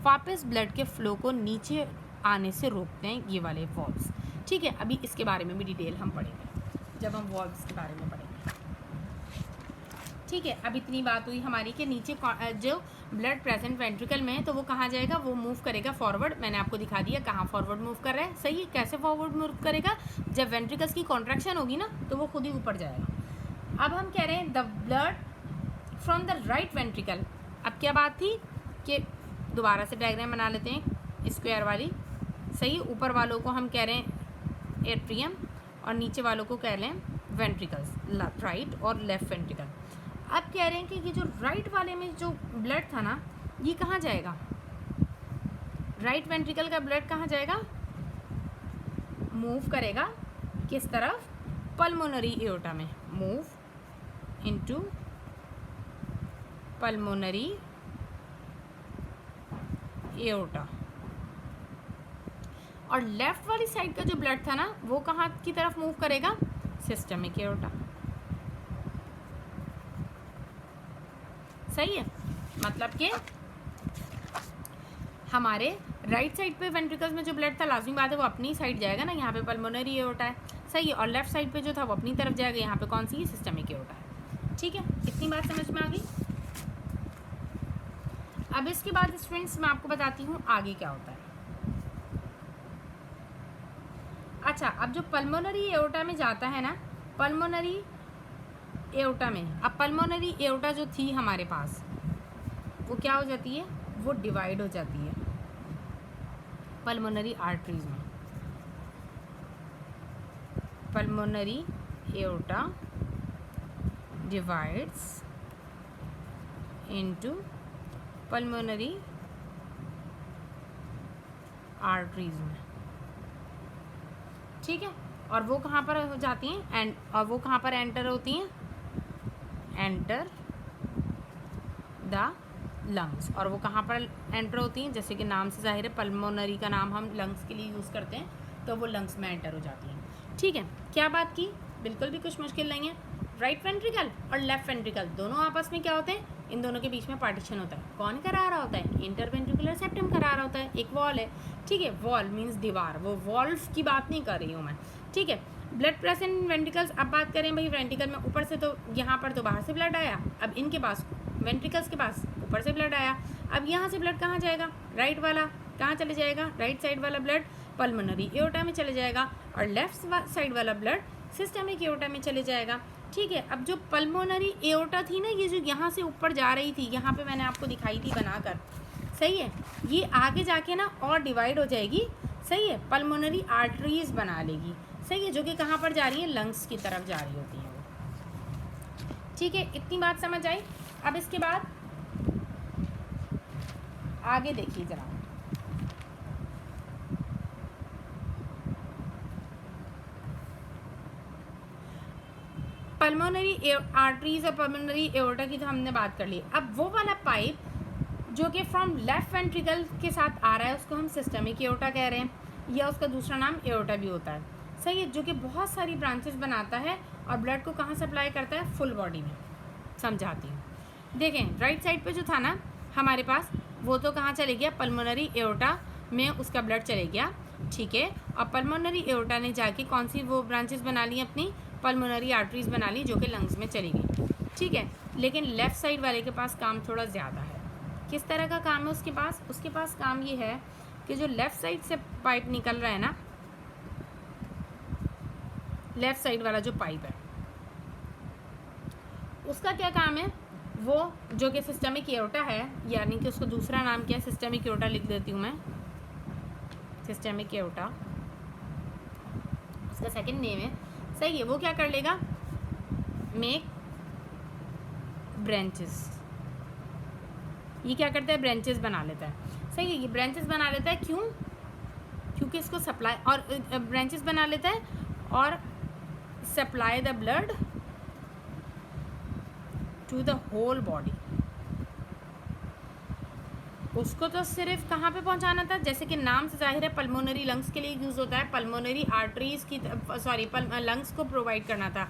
वापस ब्लड के फ्लो को नीचे आने से रोकते हैं, ये वाले वॉल्व्स। ठीक है, अभी इसके बारे में भी डिटेल हम पढ़ेंगे जब हम वॉल्व्स के बारे में पढ़ेंगे। ठीक है, अब इतनी बात हुई हमारी कि नीचे जो ब्लड प्रेजेंट वेंट्रिकल में है तो वो कहाँ जाएगा, वो मूव करेगा फॉरवर्ड। मैंने आपको दिखा दिया कहाँ फॉरवर्ड मूव कर रहा है। सही है, कैसे फॉरवर्ड मूव करेगा, जब वेंट्रिकल्स की कॉन्ट्रैक्शन होगी ना तो वो खुद ही ऊपर जाएगा। अब हम कह रहे हैं the blood from the right ventricle. अब क्या बात थी कि दोबारा से डायग्राम बना लेते हैं स्क्वायर वाली। सही, ऊपर वालों को हम कह रहे हैं एट्रियम और नीचे वालों को कह रहे हैं वेंट्रिकल्स, राइट और लेफ्ट वेंट्रिकल। अब कह रहे हैं कि ये जो राइट वाले में जो ब्लड था ना, ये कहाँ जाएगा? राइट वेंट्रिकल का ब्लड कहाँ जाएगा? मूव करेगा किस तरफ? पल्मोनरी एओर्टा में। Move into pulmonary aorta. और लेफ्ट वाली साइड का जो ब्लड था ना, वो कहाँ की तरफ मूव करेगा? Systemic aorta. सही है, मतलब कि हमारे राइट साइड पे वेंट्रिकल्स में जो ब्लड था, लाजमी बात है वो अपनी साइड जाएगा ना, यहाँ पे पल्मोनरी एओर्टा है। सही है, और लेफ्ट साइड पे जो था वो अपनी तरफ जाएगा, यहाँ पे कौन सी है? सिस्टमिक एओर्टा है। ठीक है, इतनी बात समझ में आ गई। अब इसके बाद स्टूडेंट्स मैं आपको बताती हूँ आगे क्या होता है। अच्छा, अब जो पल्मोनरी एओर्टा में जाता है ना, पल्मोनरी एओर्टा में, अब पल्मोनरी एओर्टा जो थी हमारे पास, वो क्या हो जाती है? वो डिवाइड हो जाती है पल्मोनरी आर्टरीज में। Pulmonary aorta divides into pulmonary arteries में। ठीक है, और वो कहाँ पर हो जाती हैं? और वो कहाँ पर एंटर होती हैं? Enter the lungs. और वो कहाँ पर एंटर होती हैं? जैसे कि नाम से जाहिर है, पल्मोनरी का नाम हम लंग्स के लिए यूज़ करते हैं, तो वो लंग्स में एंटर हो जाती हैं। ठीक है, क्या बात की? बिल्कुल भी कुछ मुश्किल नहीं है। राइट वेंट्रिकल और लेफ्ट वेंट्रिकल दोनों आपस में क्या होते हैं? इन दोनों के बीच में पार्टीशन होता है। कौन करा रहा होता है? इंटरवेंट्रिकुलर सेप्टम करा रहा होता है। एक वॉल है, ठीक है, वॉल मीन्स दीवार, वो वॉल्व की बात नहीं कर रही हूँ मैं। ठीक है, ब्लड प्रेजेंट इन वेंट्रिकल्स। अब बात करें भाई वेंट्रिकल में, ऊपर से तो यहाँ पर तो बाहर से ब्लड आया, अब इनके पास वेंट्रिकल्स के पास ऊपर से ब्लड आया। अब यहाँ से ब्लड कहाँ जाएगा? राइट वाला कहाँ चले जाएगा? राइट साइड वाला ब्लड पल्मोनरी एओर्टा में चले जाएगा, और लेफ्ट साइड वाला ब्लड सिस्टमिक एओर्टा में चले जाएगा। ठीक है, अब जो पल्मोनरी एओर्टा थी ना, ये जो यहाँ से ऊपर जा रही थी, यहाँ पे मैंने आपको दिखाई थी बनाकर, सही है, ये आगे जाके ना और डिवाइड हो जाएगी। सही है, पल्मोनरी आर्टरीज बना लेगी। सही है, जो कि कहाँ पर जा रही है? लंग्स की तरफ जा रही होती है वो। ठीक है, इतनी बात समझ आई। अब इसके बाद आगे देखिए जरा, पल्मोनरी आर्टरीज और पल्मोनरी एओर्टा की तो हमने बात कर ली। अब वो वाला पाइप जो कि फ्रॉम लेफ्ट वेंट्रिकल के साथ आ रहा है, उसको हम सिस्टमिक एओर्टा कह रहे हैं, या उसका दूसरा नाम एओर्टा भी होता है। सही है, जो कि बहुत सारी ब्रांचेस बनाता है और ब्लड को कहाँ सप्लाई करता है? फुल बॉडी में। समझाती हूँ, देखें राइट साइड पे जो था ना हमारे पास, वो तो कहाँ चले गया? पल्मोनरी एओर्टा में उसका ब्लड चले गया। ठीक है, और पल्मोनरी एओर्टा ने जाके कौन सी वो ब्रांचेस बना ली? अपनी पल्मोनरी आर्टरीज बना ली, जो कि लंग्स में चली गई। ठीक है, लेकिन लेफ़्ट साइड वाले के पास काम थोड़ा ज़्यादा है। किस तरह का काम है उसके पास? उसके पास काम ये है कि जो लेफ़्ट साइड से पाइप निकल रहा है ना, लेफ़्ट साइड वाला जो पाइप है, उसका क्या काम है? वो जो कि सिस्टमिक एओर्टा है, यानी कि उसको दूसरा नाम क्या है? सिस्टमिक एओर्टा लिख देती हूँ मैं, सिस्टमिक एओर्टा उसका सेकंड नेम है। सही है, वो क्या कर लेगा? Make branches. ये क्या करता है? ब्रांचेस बना लेता है। सही है, ये ब्रांचेस बना लेता है। क्यों? क्योंकि इसको सप्लाई और ब्रांचेस बना लेता है और supply the blood to the whole body. उसको तो सिर्फ कहाँ पे पहुँचाना था? जैसे कि नाम से जाहिर है, पल्मोनरी लंग्स के लिए यूज़ होता है, पल्मोनरी आर्टरीज की लंग्स को प्रोवाइड करना था।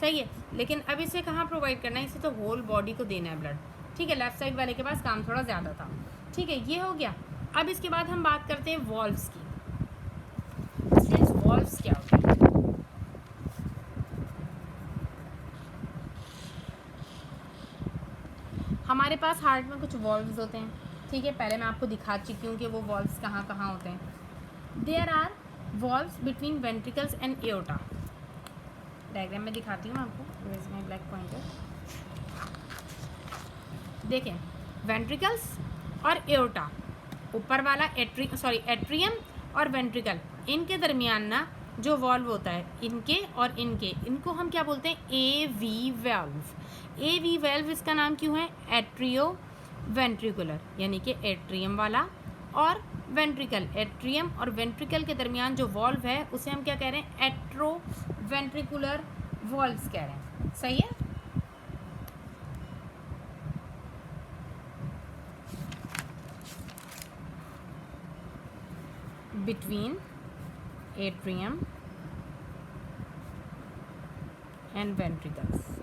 सही है, लेकिन अब इसे कहाँ प्रोवाइड करना है? इसे तो होल बॉडी को देना है ब्लड। ठीक है, लेफ्ट साइड वाले के पास काम थोड़ा ज़्यादा था। ठीक है, ये हो गया। अब इसके बाद हम बात करते हैं वॉल्व्स की। वॉल्व्स क्या होते हैं? हमारे पास हार्ट में कुछ वॉल्व्स होते हैं। ठीक है, पहले मैं आपको दिखा चुकी हूँ कि वो वॉल्व्स कहाँ कहाँ होते हैं। There are valves between ventricles and aorta. Diagram में दिखाती हूँ आपको, वेयर माय ब्लैक पॉइंटर। देखें, वेंट्रिकल्स और एओर्टा, ऊपर वाला एट्रियम और वेंट्रिकल, इनके दरमियान ना जो वॉल्व होता है इनके और इनके, इनको हम क्या बोलते हैं, A V valve. A V valve इसका नाम क्यों है, एट्रियो वेंट्रिकुलर, यानी कि एट्रियम वाला और वेंट्रिकल, एट्रियम और वेंट्रिकल के दरमियान जो वॉल्व है उसे हम क्या कह रहे हैं, एट्रो वेंट्रिकुलर वॉल्व्स कह रहे हैं। सही है। Between atrium and ventricles.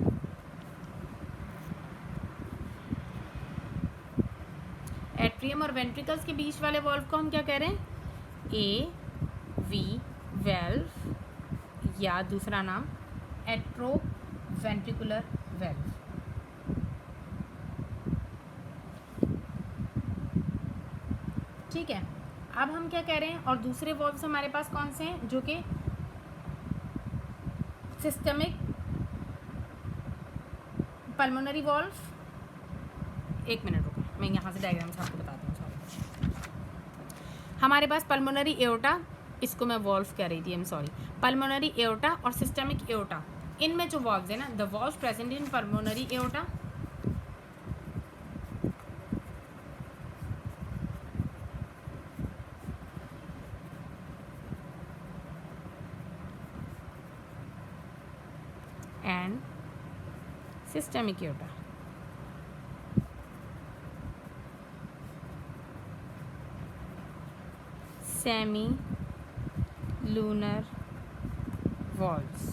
Atrium और वेंट्रिकल्स के बीच वाले वॉल्व को हम क्या कह रहे हैं, ए वी वेल्व, या दूसरा नाम एट्रो वेंट्रिकुलर वेल्व। ठीक है। अब हम क्या कह रहे हैं, और दूसरे वॉल्व्स हमारे पास कौन से हैं, जो कि सिस्टमिक पल्मोनरी वॉल्व। एक मिनट रुको, मैं यहाँ से डायग्राम्स आपको बताती हूँ। सॉरी, हमारे पास पल्मोनरी एओर्टा, इसको मैं वॉल्व कह रही थी, I am sorry, pulmonary aorta और सिस्टमिक एओर्टा, इनमें जो वॉल्व्स है ना, the valves present in pulmonary aorta and systemic aorta. Semi lunar valves।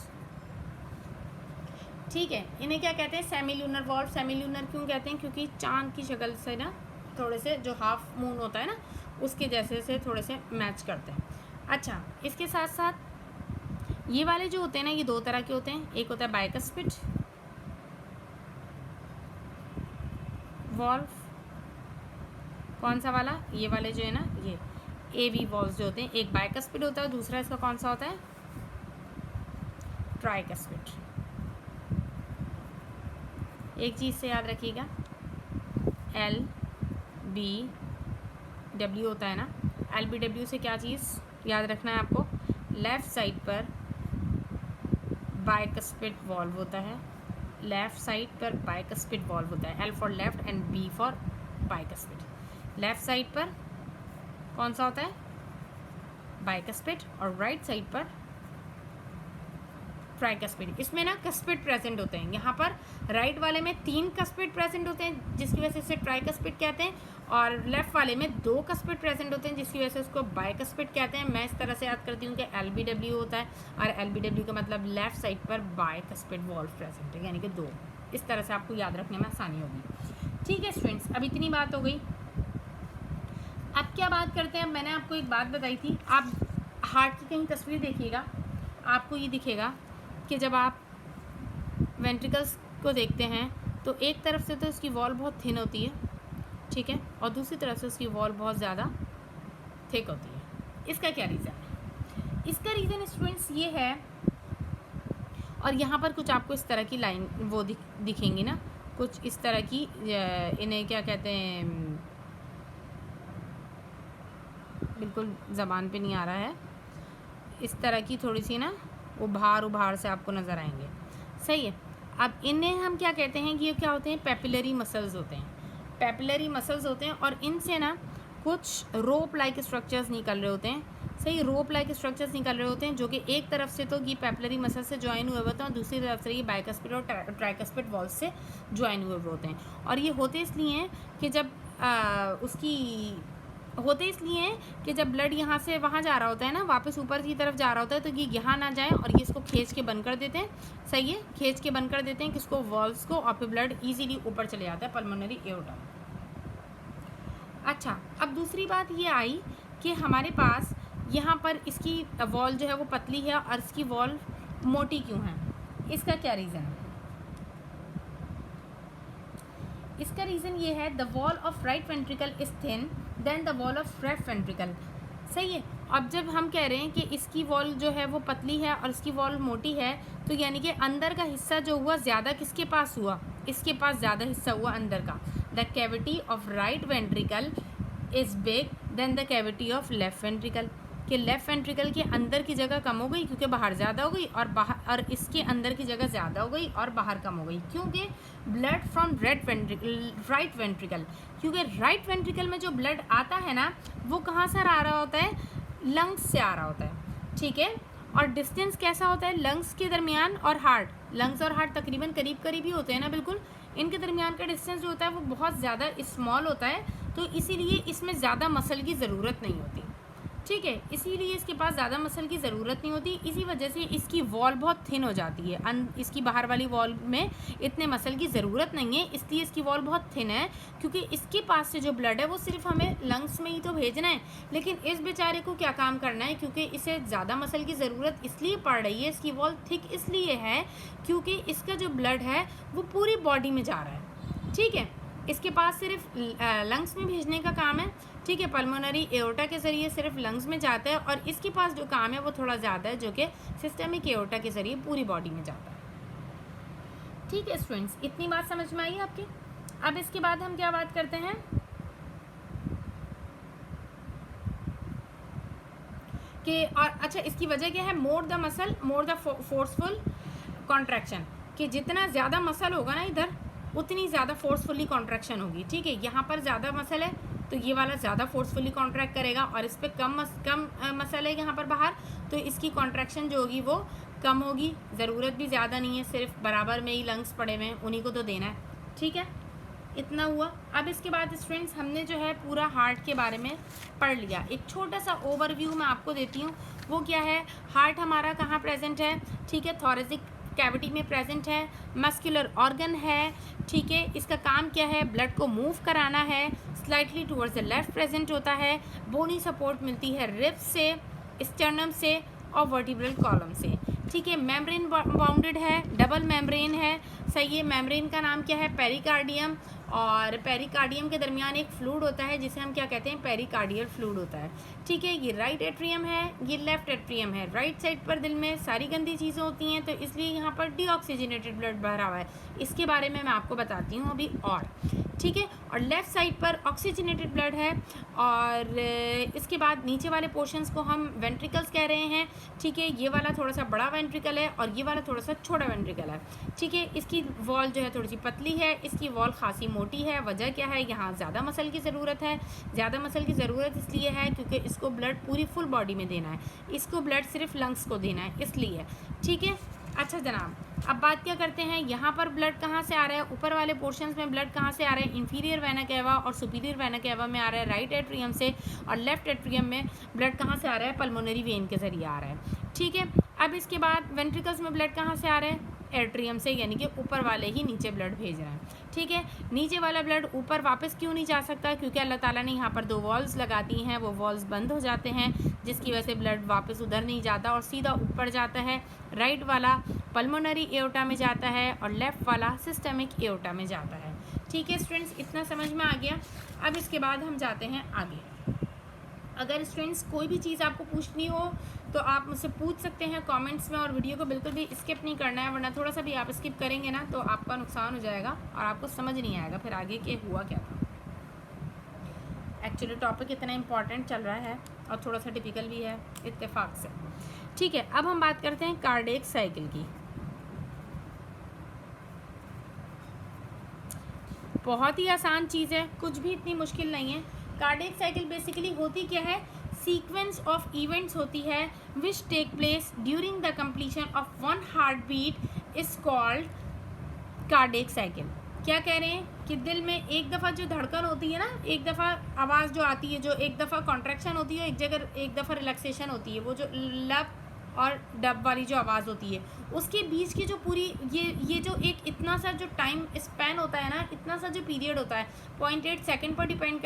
ठीक है, इन्हें क्या कहते हैं, semi lunar valve. Semi lunar क्यों कहते हैं, क्योंकि चांद की शक्ल से ना थोड़े से, जो हाफ मून होता है ना उसके जैसे से थोड़े से मैच करते हैं। अच्छा, इसके साथ साथ ये वाले जो होते हैं ना, ये दो तरह के होते हैं। एक होता है बाइकस्पिड वॉल्व, कौन सा वाला, ये वाले जो है ना, ये एवी वॉल्व्स जो होते हैं, एक बाइकस्पिड होता है, दूसरा इसका कौन सा होता है, ट्राइकस्पिड। एक चीज़ से याद रखिएगा, एल बी डब्ल्यू होता है ना, एल बी डब्ल्यू से क्या चीज़ याद रखना है आपको, लेफ़्ट साइड पर बाइकस्पिड वॉल्व होता है, लेफ़्ट साइड पर बाइकस्पिड वॉल्व होता है, L for left and B for bicuspid. Left side पर कौन सा होता है, बाइकस्पिड, और राइट साइड पर ट्राइकस्पिड। इसमें ना कस्पिड प्रेजेंट होते हैं, यहाँ पर राइट वाले में 3 कस्पिड प्रेजेंट होते हैं जिसकी वजह से इसे ट्राइकस्पिड कहते हैं, और लेफ्ट वाले में 2 कस्पिड प्रेजेंट होते हैं जिसकी वजह से उसको बाइकस्पिड कहते हैं। मैं इस तरह से याद करती हूँ कि LBW होता है, और LBW का मतलब लेफ्ट साइड पर बाइकस्पिड वॉल्व प्रेजेंट है, यानी कि 2। इस तरह से आपको याद रखने में आसानी होगी। ठीक है स्टूडेंट्स, अब इतनी बात हो गई। अब क्या बात करते हैं, मैंने आपको एक बात बताई थी, आप हार्ट की कहीं तस्वीर देखिएगा, आपको ये दिखेगा कि जब आप वेंट्रिकल्स को देखते हैं तो एक तरफ से तो इसकी वॉल बहुत थिन होती है, ठीक है, और दूसरी तरफ से उसकी वॉल बहुत ज़्यादा थिक होती है। इसका क्या रीज़न है, इसका रीज़न स्टूडेंट्स ये है, और यहाँ पर कुछ आपको इस तरह की लाइन वो दिखेंगी ना, कुछ इस तरह की, इन्हें क्या कहते हैं, बिल्कुल ज़बान पे नहीं आ रहा है, इस तरह की थोड़ी सी ना उभार से आपको नज़र आएंगे। सही है। अब इन्हें हम क्या कहते हैं कि ये क्या होते हैं, पेपिलरी मसल्स होते हैं। पेपिलरी मसल्स होते हैं और इनसे ना कुछ रोप लाइक स्ट्रक्चर्स निकल रहे होते हैं। सही, रोप लाइक स्ट्रक्चर्स निकल रहे होते हैं जो कि एक तरफ से तो ये पेपिलरी मसल से ज्वाइन हुए होते हैं और दूसरी तरफ से ये बाइकस्पिड और ट्राइकस्पिड वॉल्व से ज्वाइन हुए होते हैं। और ये होते इसलिए हैं कि जब ब्लड यहाँ से वहाँ जा रहा होता है ना, वापस ऊपर की तरफ जा रहा होता है, तो ये यहाँ ना जाए और ये इसको खींच के बंद कर देते हैं। सही है, खींच के बंद कर देते हैं किसको, वॉल्व्स को, और फिर ब्लड इजीली ऊपर चले जाता है पल्मोनरी एओर्टा। अच्छा, अब दूसरी बात ये आई कि हमारे पास यहाँ पर इसकी वॉल जो है वो पतली है और इसकी वॉल मोटी क्यों है, इसका क्या रीज़न है? इसका रीज़न ये है, the wall of right ventricle is thin than the wall of left ventricle. सही है। अब जब हम कह रहे हैं कि इसकी वॉल जो है वो पतली है और इसकी वॉल मोटी है, तो यानी कि अंदर का हिस्सा जो हुआ ज़्यादा किसके पास हुआ, इसके पास ज़्यादा हिस्सा हुआ अंदर का। The cavity of right ventricle is big than the cavity of left ventricle. कि लेफ़्ट वेंट्रिकल के अंदर की जगह कम हो गई क्योंकि बाहर ज़्यादा हो गई, और इसके अंदर की जगह ज़्यादा हो गई और बाहर कम हो गई, क्योंकि ब्लड फ्रॉम राइट वेंट्रिकल, क्योंकि राइट वेंट्रिकल में जो ब्लड आता है ना वो कहाँ से आ रहा होता है, लंग्स से आ रहा होता है, ठीक है। और डिस्टेंस कैसा होता है लंग्स के दरमियान और हार्ट, लंग्स और हार्ट तकरीबन करीब करीब ही होते हैं ना, बिल्कुल, इनके दरमियान का डिस्टेंस जो होता है वो बहुत ज़्यादा स्मॉल होता है, तो इसीलिए इसमें ज़्यादा मसल की ज़रूरत नहीं होती, ठीक है, इसीलिए इसके पास ज़्यादा मसल की ज़रूरत नहीं होती, इसी वजह से इसकी वॉल बहुत थिन हो जाती है, इसकी बाहर वाली वॉल में इतने मसल की ज़रूरत नहीं है, इसलिए इसकी वॉल बहुत थिन है, क्योंकि इसके पास से जो ब्लड है वो सिर्फ हमें लंग्स में ही तो भेजना है, लेकिन इस बेचारे को क्या काम करना है, क्योंकि इसे ज़्यादा मसल की ज़रूरत इसलिए पड़ रही है, इसकी वॉल थिक इसलिए है क्योंकि इसका जो ब्लड है वो पूरी बॉडी में जा रहा है, ठीक है, इसके पास सिर्फ लंग्स में भेजने का काम है, ठीक है, पल्मोनरी एओर्टा के ज़रिए सिर्फ लंग्स में जाता है, और इसके पास जो काम है वो थोड़ा ज़्यादा है, जो कि सिस्टमिक एओर्टा के ज़रिए पूरी बॉडी में जाता है, ठीक है स्टूडेंट्स, इतनी बात समझ में आई आपकी। अब इसके बाद हम क्या बात करते हैं कि, और अच्छा इसकी वजह क्या है, more the muscle more the forceful contraction, कि जितना ज़्यादा मसल होगा ना इधर उतनी ज़्यादा फोर्सफुली कॉन्ट्रैक्शन होगी, ठीक है, यहाँ पर ज़्यादा मसल है तो ये वाला ज़्यादा फोर्सफुली कॉन्ट्रैक्ट करेगा, और इस पर कम मसल है यहाँ पर बाहर, तो इसकी कॉन्ट्रैक्शन जो होगी वो कम होगी, ज़रूरत भी ज़्यादा नहीं है, सिर्फ बराबर में ही लंग्स पड़े हुए हैं, उन्हीं को तो देना है, ठीक है, इतना हुआ। अब इसके बाद स्टूडेंट्स हमने जो है पूरा हार्ट के बारे में पढ़ लिया, एक छोटा सा ओवरव्यू मैं आपको देती हूँ, वो क्या है, हार्ट हमारा कहाँ प्रेजेंट है, ठीक है, थोरेसिक कैविटी में प्रेजेंट है, मस्कुलर ऑर्गन है, ठीक है, इसका काम क्या है, ब्लड को मूव कराना है, slightly towards the left present होता है, बोनी सपोर्ट मिलती है रिब्स से, स्टर्नम से और वर्टिब्रल कॉलम से, ठीक है, मेम्ब्रेन बाउंडेड है, डबल मेम्ब्रेन है, सही है, मेम्ब्रेन का नाम क्या है, पेरिकार्डियम, और पेरिकार्डियम के दरमियान एक फ्लूइड होता है जिसे हम क्या कहते हैं, पेरिकार्डियल फ्लूइड होता है, ठीक है, ये राइट एट्रियम है, ये लेफ्ट एट्रियम है, राइट साइड पर दिल में सारी गंदी चीज़ें होती हैं, तो इसलिए यहाँ पर डीऑक्सीजनेटेड ब्लड भरा हुआ है, इसके बारे में मैं आपको बताती हूँ अभी, और ठीक है, और लेफ़्ट साइड पर ऑक्सीजनेटेड ब्लड है, और इसके बाद नीचे वाले पोर्शंस को हम वेंट्रिकल्स कह रहे हैं, ठीक है, ये वाला थोड़ा सा बड़ा वेंट्रिकल है और ये वाला थोड़ा सा छोटा वेंट्रिकल है, ठीक है, इसकी वॉल जो है थोड़ी सी पतली है, इसकी वॉल खासी मोटी है, वजह क्या है, यहाँ ज़्यादा मसल की ज़रूरत है, ज़्यादा मसल की ज़रूरत इसलिए है क्योंकि इसको ब्लड पूरी फुल बॉडी में देना है, इसको ब्लड सिर्फ लंग्स को देना है इसलिए, ठीक है। अच्छा जनाब, अब बात क्या करते हैं, यहाँ पर ब्लड कहाँ से आ रहा है, ऊपर वाले पोर्शंस में ब्लड कहाँ से आ रहा है, इंफीरियर वेना केवा और सुपीरियर वेना केवा में आ रहा है राइट एट्रियम से, और लेफ्ट एट्रियम में ब्लड कहाँ से आ रहा है, पल्मोनरी वेन के ज़रिए आ रहा है, ठीक है। अब इसके बाद वेंट्रिकल्स में ब्लड कहाँ से आ रहा है, एट्रियम से, यानी कि ऊपर वाले ही नीचे ब्लड भेज रहे हैं, ठीक है। नीचे वाला ब्लड ऊपर वापस क्यों नहीं जा सकता, क्योंकि अल्लाह ताला ने यहाँ पर 2 वॉल्स लगाती हैं, वो वॉल्स बंद हो जाते हैं, जिसकी वजह से ब्लड वापस उधर नहीं जाता और सीधा ऊपर जाता है, राइट वाला पल्मोनरी एओर्टा में जाता है और लेफ़्ट वाला सिस्टमिक एओर्टा में जाता है, ठीक है स्टूडेंट्स, इतना समझ में आ गया। अब इसके बाद हम जाते हैं आगे। अगर स्टूडेंट्स कोई भी चीज़ आपको पूछनी हो तो आप मुझसे पूछ सकते हैं कमेंट्स में, और वीडियो को बिल्कुल भी स्किप नहीं करना है, वरना थोड़ा सा भी आप स्किप करेंगे ना तो आपका नुकसान हो जाएगा और आपको समझ नहीं आएगा फिर आगे के हुआ क्या था। एक्चुअली टॉपिक इतना इम्पॉर्टेंट चल रहा है और थोड़ा सा टिपिकल भी है इत्तेफाक से, ठीक है। अब हम बात करते हैं कार्डियक साइकिल की। बहुत ही आसान चीज़ है, कुछ भी इतनी मुश्किल नहीं है। कार्डियक साइकिल बेसिकली होती क्या है, सीक्वेंस ऑफ इवेंट्स होती है which take place during the completion of 1 heart beat is called cardiac cycle. क्या कह रहे हैं कि दिल में एक दफ़ा जो धड़कन होती है ना, एक दफ़ा आवाज़ जो आती है, जो एक दफ़ा कॉन्ट्रैक्शन होती है, एक जगह एक दफ़ा रिलैक्सेशन होती है, वो जो लब और डब वाली जो आवाज़ होती है, उसके बीच की जो पूरी ये जो एक इतना सा जो टाइम स्पैन होता है ना, इतना सा जो पीरियड होता है 0.8 सेकेंड पर डिपेंड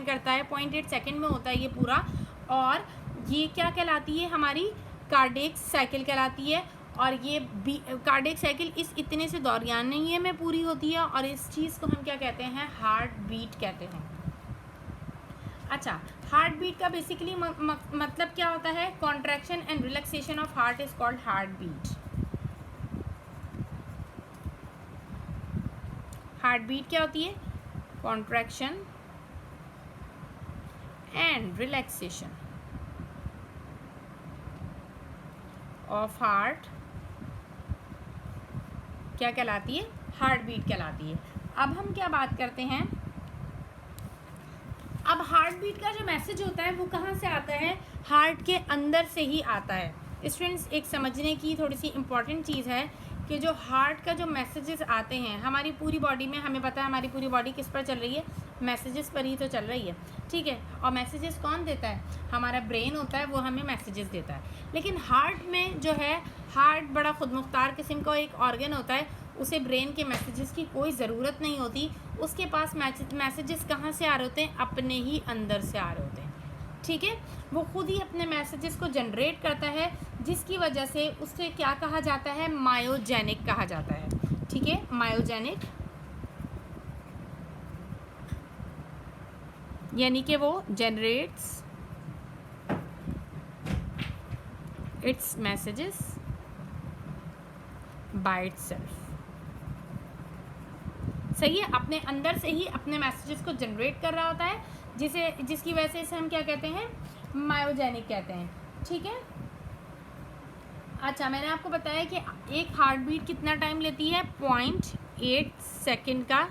करता है, 0.8 सेकेंड में होता है ये पूरा, और ये क्या कहलाती है, हमारी कार्डियक साइकिल कहलाती है। और ये कार्डियक साइकिल इस इतने से दौरानिये में पूरी होती है, और इस चीज़ को हम क्या कहते हैं, हार्ट बीट कहते हैं। अच्छा, हार्ट बीट का बेसिकली मतलब क्या होता है, contraction and relaxation of heart is called heart beat. Heart beat क्या होती है, contraction and relaxation of heart क्या कहलाती है? हार्ट बीट कहलाती है। अब हम क्या बात करते हैं, अब हार्ट बीट का जो मैसेज होता है वो कहाँ से आता है? हार्ट के अंदर से ही आता है। स्टूडेंट्स, एक समझने की थोड़ी सी इम्पॉर्टेंट चीज़ है कि जो हार्ट का जो मैसेजेस आते हैं हमारी पूरी बॉडी में, हमें पता है हमारी पूरी बॉडी किस पर चल रही है? मैसेजेस पर ही तो चल रही है, ठीक है। और मैसेजेस कौन देता है? हमारा ब्रेन होता है, वो हमें मैसेजेस देता है। लेकिन हार्ट में जो है, हार्ट बड़ा खुद मुख्तार किस्म का एक ऑर्गन होता है, उसे ब्रेन के मैसेजेस की कोई ज़रूरत नहीं होती। उसके पास मैसेजेस कहाँ से आ रहे होते हैं? अपने ही अंदर से आ रहे होते हैं, ठीक है। वो खुद ही अपने मैसेजेस को जनरेट करता है, जिसकी वजह से उससे क्या कहा जाता है? मायोजेनिक कहा जाता है, ठीक है। मायोजेनिक यानी कि वो generates it's messages by itself. सही है, अपने अंदर से ही अपने मैसेजेस को जनरेट कर रहा होता है, जिसकी वजह से इसे हम क्या कहते हैं? मायोजेनिक कहते हैं, ठीक है। अच्छा, मैंने आपको बताया कि एक हार्ट बीट कितना टाइम लेती है? 0.8 सेकेंड का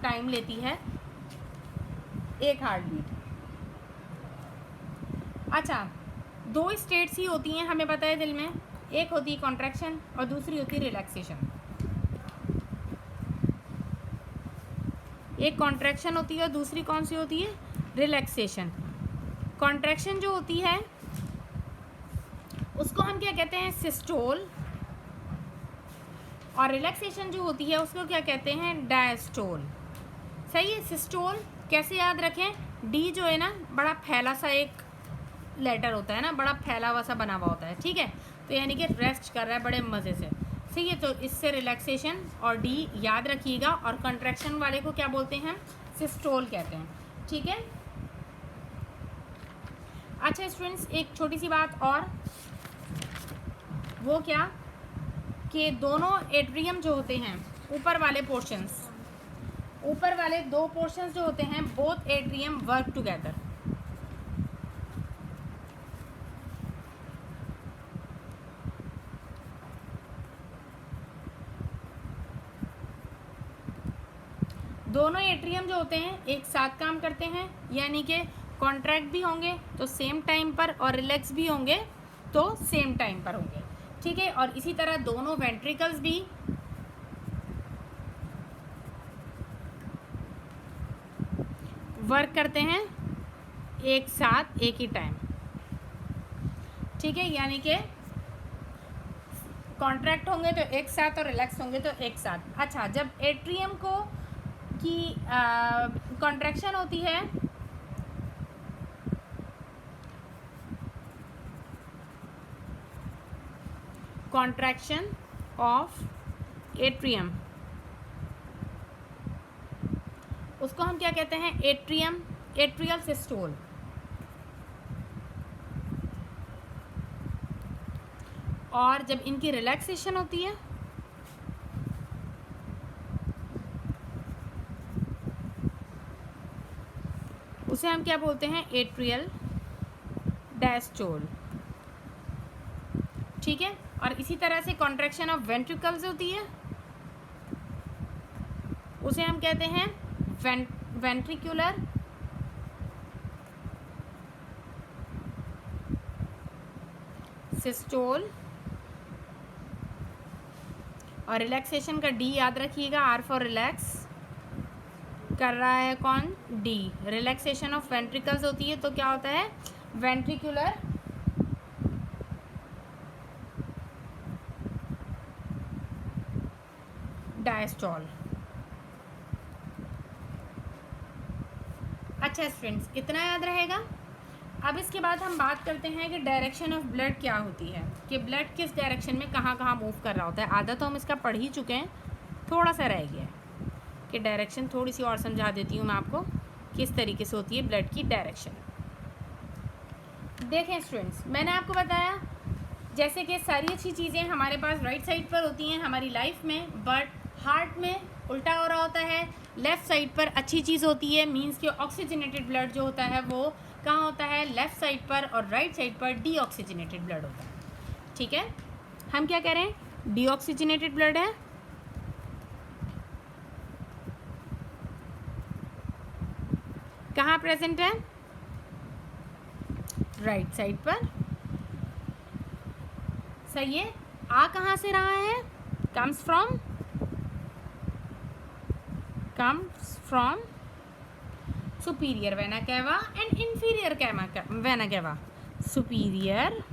टाइम लेती है एक हार्ट बीट। अच्छा, 2 स्टेट्स ही होती हैं हमें पता है दिल में, एक होती है कॉन्ट्रैक्शन और दूसरी होती है रिलैक्सेशन। एक कॉन्ट्रैक्शन होती है और दूसरी कौन सी होती है? रिलैक्सेशन। कॉन्ट्रैक्शन जो होती है उसको हम क्या कहते हैं? सिस्टोल। और रिलैक्सेशन जो होती है उसको क्या कहते हैं? डायस्टोल। सही है। सिस्टोल कैसे याद रखें? डी जो है ना, बड़ा फैला सा एक लेटर होता है ना, बड़ा फैला हुआ सा बना हुआ होता है, ठीक है। तो यानी कि रेस्ट कर रहा है बड़े मज़े से, सही है। तो इससे रिलैक्सेशन और डी याद रखिएगा। और कंट्रैक्शन वाले को क्या बोलते हैं? सिस्टोल कहते हैं, ठीक है। अच्छा स्टूडेंट्स, एक छोटी सी बात और, वो क्या कि दोनों एट्रियम जो होते हैं, ऊपर वाले पोर्शंस, ऊपर वाले 2 पोर्शंस जो होते हैं, बोथ एट्रियम वर्क टुगेदर। दोनों एट्रियम जो होते हैं एक साथ काम करते हैं, यानी कि कॉन्ट्रैक्ट भी होंगे तो सेम टाइम पर और रिलैक्स भी होंगे तो सेम टाइम पर होंगे, ठीक है। और इसी तरह दोनों वेंट्रिकल्स भी वर्क करते हैं एक साथ एक ही टाइम, ठीक है। यानी कि कॉन्ट्रैक्ट होंगे तो एक साथ और रिलैक्स होंगे तो एक साथ। अच्छा, जब एट्रियम को की कॉन्ट्रैक्शन होती है कॉन्ट्रैक्शन ऑफ एट्रियम, उसको हम क्या कहते हैं? Atrial systole. और जब इनकी रिलैक्सेशन होती है उसे हम क्या बोलते हैं? एट्रियल डायस्टोल, ठीक है। और इसी तरह से कॉन्ट्रैक्शन ऑफ वेंट्रिकल्स होती है, उसे हम कहते हैं वेंट्रिकुलर सिस्टोल। और रिलैक्सेशन का डी याद रखिएगा, आर फॉर रिलैक्स कर रहा है कौन? डी। रिलैक्सेशन ऑफ वेंट्रिकल्स होती है तो क्या होता है? Ventricular diastole. अच्छा स्टूडेंट्स, इतना याद रहेगा। अब इसके बाद हम बात करते हैं कि डायरेक्शन ऑफ ब्लड क्या होती है, कि ब्लड किस डायरेक्शन में कहाँ कहाँ मूव कर रहा होता है। आधा तो हम इसका पढ़ ही चुके हैं, थोड़ा सा रह गया है कि डायरेक्शन थोड़ी सी और समझा देती हूँ मैं आपको किस तरीके से होती है ब्लड की डायरेक्शन। देखें स्टूडेंट्स, मैंने आपको बताया जैसे कि सारी अच्छी चीज़ें हमारे पास राइट साइड पर होती हैं हमारी लाइफ में, बट हार्ट में उल्टा हो रहा होता है। लेफ़्ट साइड पर अच्छी चीज़ होती है, मींस कि ऑक्सीजनेटेड ब्लड जो होता है वो कहाँ होता है? लेफ़्ट साइड पर। और राइट साइड पर डीऑक्सीजनेटेड ब्लड होता है, ठीक है, हम क्या कह रहे हैं, डीऑक्सीजनेटेड ब्लड है, कहाँ प्रेजेंट है, राइट साइड पर, सही है। आ कहाँ से रहा है, comes from superior vena cava and inferior vena cava, superior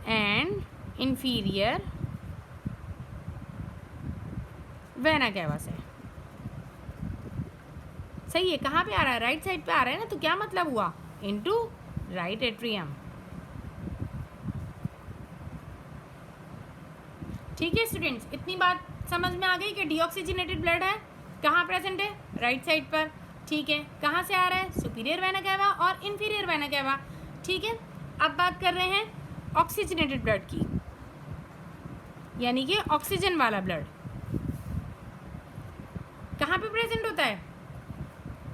and inferior vena cava से, सही है। कहाँ पे आ रहा है, राइट साइड पे आ रहा है ना, तो क्या मतलब हुआ, इनटू राइट एट्रियम। ठीक है स्टूडेंट्स, इतनी बात समझ में आ गई कि डीऑक्सीजनेटेड ब्लड है, कहाँ प्रेजेंट है, राइट साइड पर, ठीक है। कहाँ से आ रहा है, सुपीरियर वेना कैवा और इंफीरियर वेना कैवा, ठीक है। अब बात कर रहे हैं ऑक्सीजनेटेड ब्लड की, यानी कि ऑक्सीजन वाला ब्लड कहाँ पे प्रेजेंट होता है,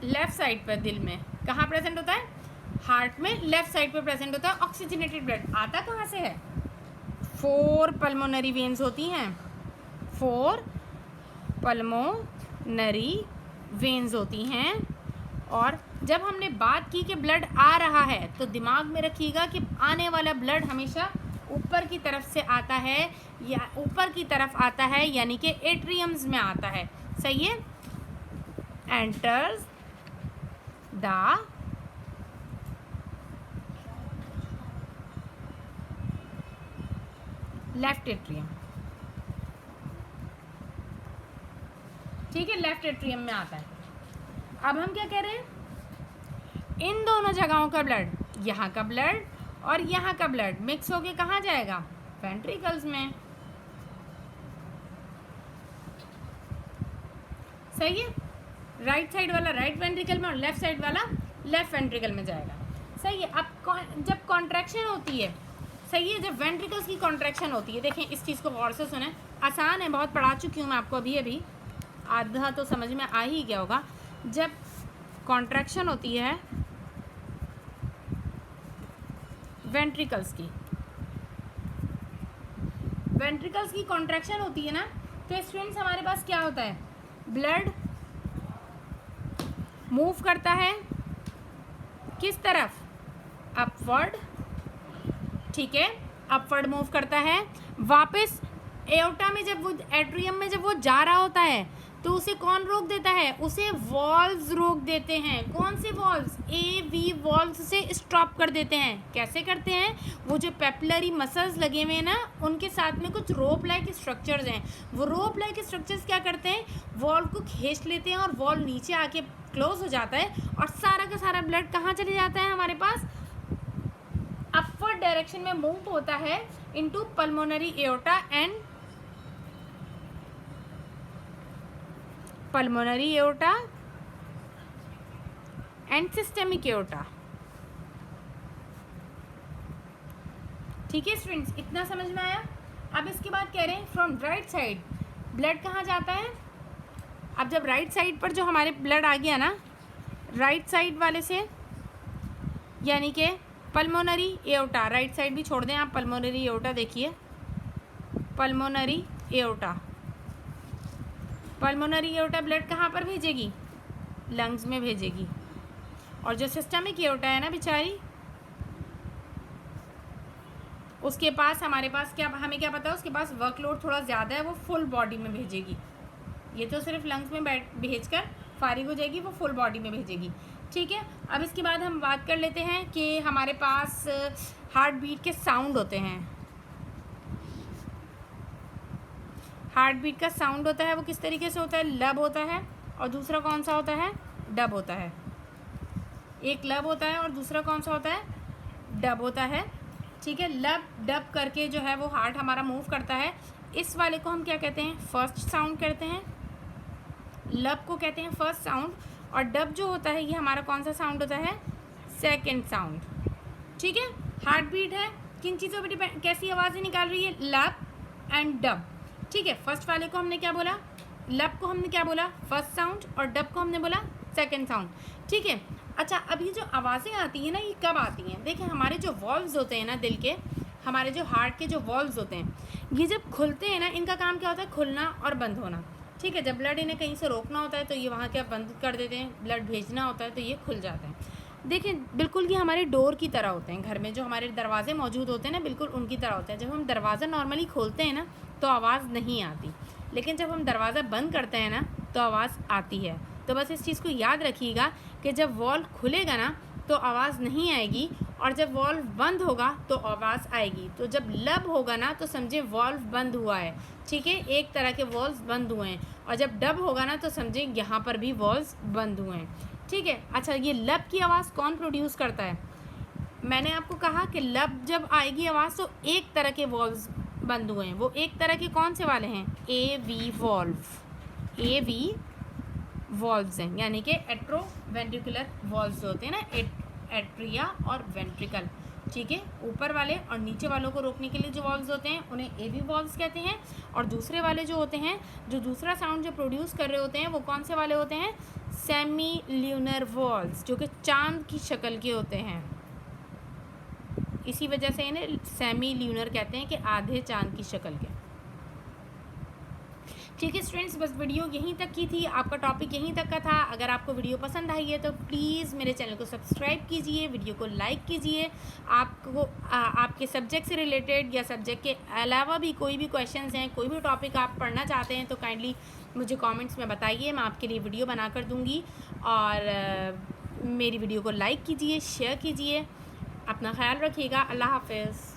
लेफ्ट साइड पर, दिल में कहाँ प्रेजेंट होता है, हार्ट में लेफ्ट साइड पर प्रेजेंट होता है ऑक्सीजनेटेड ब्लड। आता कहाँ से है, 4 पल्मोनरी वेन्स होती हैं, 4 पल्मोनरी वेन्स होती हैं। और जब हमने बात की कि ब्लड आ रहा है, तो दिमाग में रखिएगा कि आने वाला ब्लड हमेशा ऊपर की तरफ से आता है, या ऊपर की तरफ आता है, यानी कि एट्रियम्स में आता है, सही है। एंटर्स द लेफ्ट एट्रियम, ठीक है, लेफ्ट एट्रियम में आता है। अब हम क्या कह रहे हैं, इन दोनों जगहों का ब्लड, यहाँ का ब्लड और यहाँ का ब्लड मिक्स होके कहाँ जाएगा, वेंट्रिकल्स में, सही है। राइट साइड वाला राइट वेंट्रिकल में और लेफ्ट साइड वाला लेफ्ट वेंट्रिकल में जाएगा, सही है। अब जब कॉन्ट्रैक्शन होती है, सही है, जब वेंट्रिकल्स की कॉन्ट्रैक्शन होती है, देखें इस चीज़ को गौर से सुने, आसान है, बहुत पढ़ा चुकी हूँ मैं आपको, अभी आधा तो समझ में आ ही गया होगा। जब कॉन्ट्रैक्शन होती है वेंट्रिकल्स की कॉन्ट्रैक्शन होती है ना, तो स्टूडेंट्स हमारे पास क्या होता है, ब्लड मूव करता है किस तरफ, अपवर्ड, ठीक है, अपवर्ड मूव करता है। वापस एओर्टा में जब वो एट्रियम में जब वो जा रहा होता है, तो उसे कौन रोक देता है, उसे वॉल्व्स रोक देते हैं। कौन से वॉल्व्स, AV वॉल्व्स से स्टॉप कर देते हैं। कैसे करते हैं, वो जो पेपलरी मसल्स लगे हुए हैं ना, उनके साथ में कुछ रोप लाइक स्ट्रक्चर्स हैं, वो रोप लाइक स्ट्रक्चर्स क्या करते हैं, वॉल्व को खींच लेते हैं और वॉल्व नीचे आके क्लोज हो जाता है, और सारा का सारा ब्लड कहाँ चले जाता है, हमारे पास अपवर्ड डायरेक्शन में मूव होता है into pulmonary aorta and systemic aorta. ठीक है स्टूडेंट्स, इतना समझ में आया। अब इसके बाद कह रहे हैं फ्रॉम राइट साइड ब्लड कहाँ जाता है। अब जब राइट साइड पर जो हमारे ब्लड आ गया ना, राइट साइड वाले से, यानी कि पल्मोनरी एओर्टा, राइट साइड भी छोड़ दें आप, पल्मोनरी एओर्टा देखिए, पल्मोनरी एओर्टा ब्लड कहाँ पर भेजेगी, लंग्स में भेजेगी। और जो सिस्टमिक एओर्टा है ना बेचारी, उसके पास हमारे पास क्या, हमें क्या पता है, उसके पास वर्कलोड थोड़ा ज़्यादा है, वो फुल बॉडी में भेजेगी। ये तो सिर्फ लंग्स में भेजकर फारिग हो जाएगी, वो फुल बॉडी में भेजेगी। ठीक है, अब इसके बाद हम बात कर लेते हैं कि हमारे पास हार्ट बीट के साउंड होते हैं। हार्ट बीट का साउंड होता है वो किस तरीके से होता है, लब होता है, और दूसरा कौन सा होता है, डब होता है। एक लब होता है और दूसरा कौन सा होता है, डब होता है। ठीक है, लब डब करके जो है वो हार्ट हमारा मूव करता है। इस वाले को हम क्या कहते हैं, फर्स्ट साउंड कहते हैं, लब को कहते हैं फर्स्ट साउंड, और डब जो होता है ये हमारा कौन सा साउंड होता है, सेकंड साउंड। ठीक है, हार्ट बीट है, किन चीज़ों पर डिपेंड, कैसी आवाज़ें निकाल रही है, लब एंड डब। ठीक है, फर्स्ट वाले को हमने क्या बोला, लब को हमने क्या बोला, फर्स्ट साउंड, और डब को हमने बोला सेकंड साउंड। ठीक है, अच्छा, अब ये जो आवाज़ें आती हैं ना, ये कब आती हैं, देखिए हमारे जो वॉल्व्स होते हैं ना दिल के, हमारे जो हार्ट के जो वॉल्व्स होते हैं, ये जब खुलते हैं ना, इनका काम क्या होता है? खुलना और बंद होना, ठीक है। जब ब्लड इन्हें कहीं से रोकना होता है तो ये वहाँ क्या बंद कर देते हैं, ब्लड भेजना होता है तो ये खुल जाते हैं। देखिए बिल्कुल ये हमारे डोर की तरह होते हैं, घर में जो हमारे दरवाजे मौजूद होते हैं ना, बिल्कुल उनकी तरह होते हैं। जब हम दरवाज़ा नॉर्मली खोलते हैं ना तो आवाज़ नहीं आती, लेकिन जब हम दरवाज़ा बंद करते हैं ना तो आवाज़ आती है। तो बस इस चीज़ को याद रखिएगा कि जब वॉल्व खुलेगा ना तो आवाज़ नहीं आएगी, और जब वॉल्व बंद होगा तो आवाज़ आएगी। तो जब लब होगा ना तो समझे वॉल्व बंद हुआ है, ठीक है, एक तरह के वॉल्व्स बंद हुए हैं। और जब डब होगा ना तो समझे यहाँ पर भी वॉल्व्स बंद हुए हैं, ठीक है। अच्छा, ये लब की आवाज़ कौन प्रोड्यूस करता है? मैंने आपको कहा कि लब जब आएगी आवाज़ तो एक तरह के वॉल्व्स बंद हुए हैं। वो एक तरह के कौन से वाले हैं? AV वॉल्व, AV वॉल्व्स हैं, यानी कि एट्रोवेंट्रिकुलर वॉल्व्स होते हैं ना, एट्रिया और वेंट्रिकल, ठीक है। ऊपर वाले और नीचे वालों को रोकने के लिए जो वॉल्व्स होते हैं उन्हें AV वॉल्व्स कहते हैं। और दूसरे वाले जो होते हैं, जो दूसरा साउंड जो प्रोड्यूस कर रहे होते हैं, वो कौन से वाले होते हैं? सेमी ल्यूनर वॉल्व्स, जो कि चांद की शक्ल के होते हैं। इसी वजह से इन्हें सेमी ल्यूनर कहते हैं कि आधे चांद की शक्ल के, ठीक है स्टूडेंट्स। बस वीडियो यहीं तक की थी, आपका टॉपिक यहीं तक का था। अगर आपको वीडियो पसंद आई है तो प्लीज़ मेरे चैनल को सब्सक्राइब कीजिए, वीडियो को लाइक कीजिए। आपको आपके सब्जेक्ट से रिलेटेड या सब्जेक्ट के अलावा भी कोई भी क्वेश्चंस हैं, कोई भी टॉपिक आप पढ़ना चाहते हैं तो काइंडली मुझे कमेंट्स में बताइए, मैं आपके लिए वीडियो बना कर दूँगी। और मेरी वीडियो को लाइक कीजिए, शेयर कीजिए, अपना ख्याल रखिएगा। अल्लाह हाफ़िज़।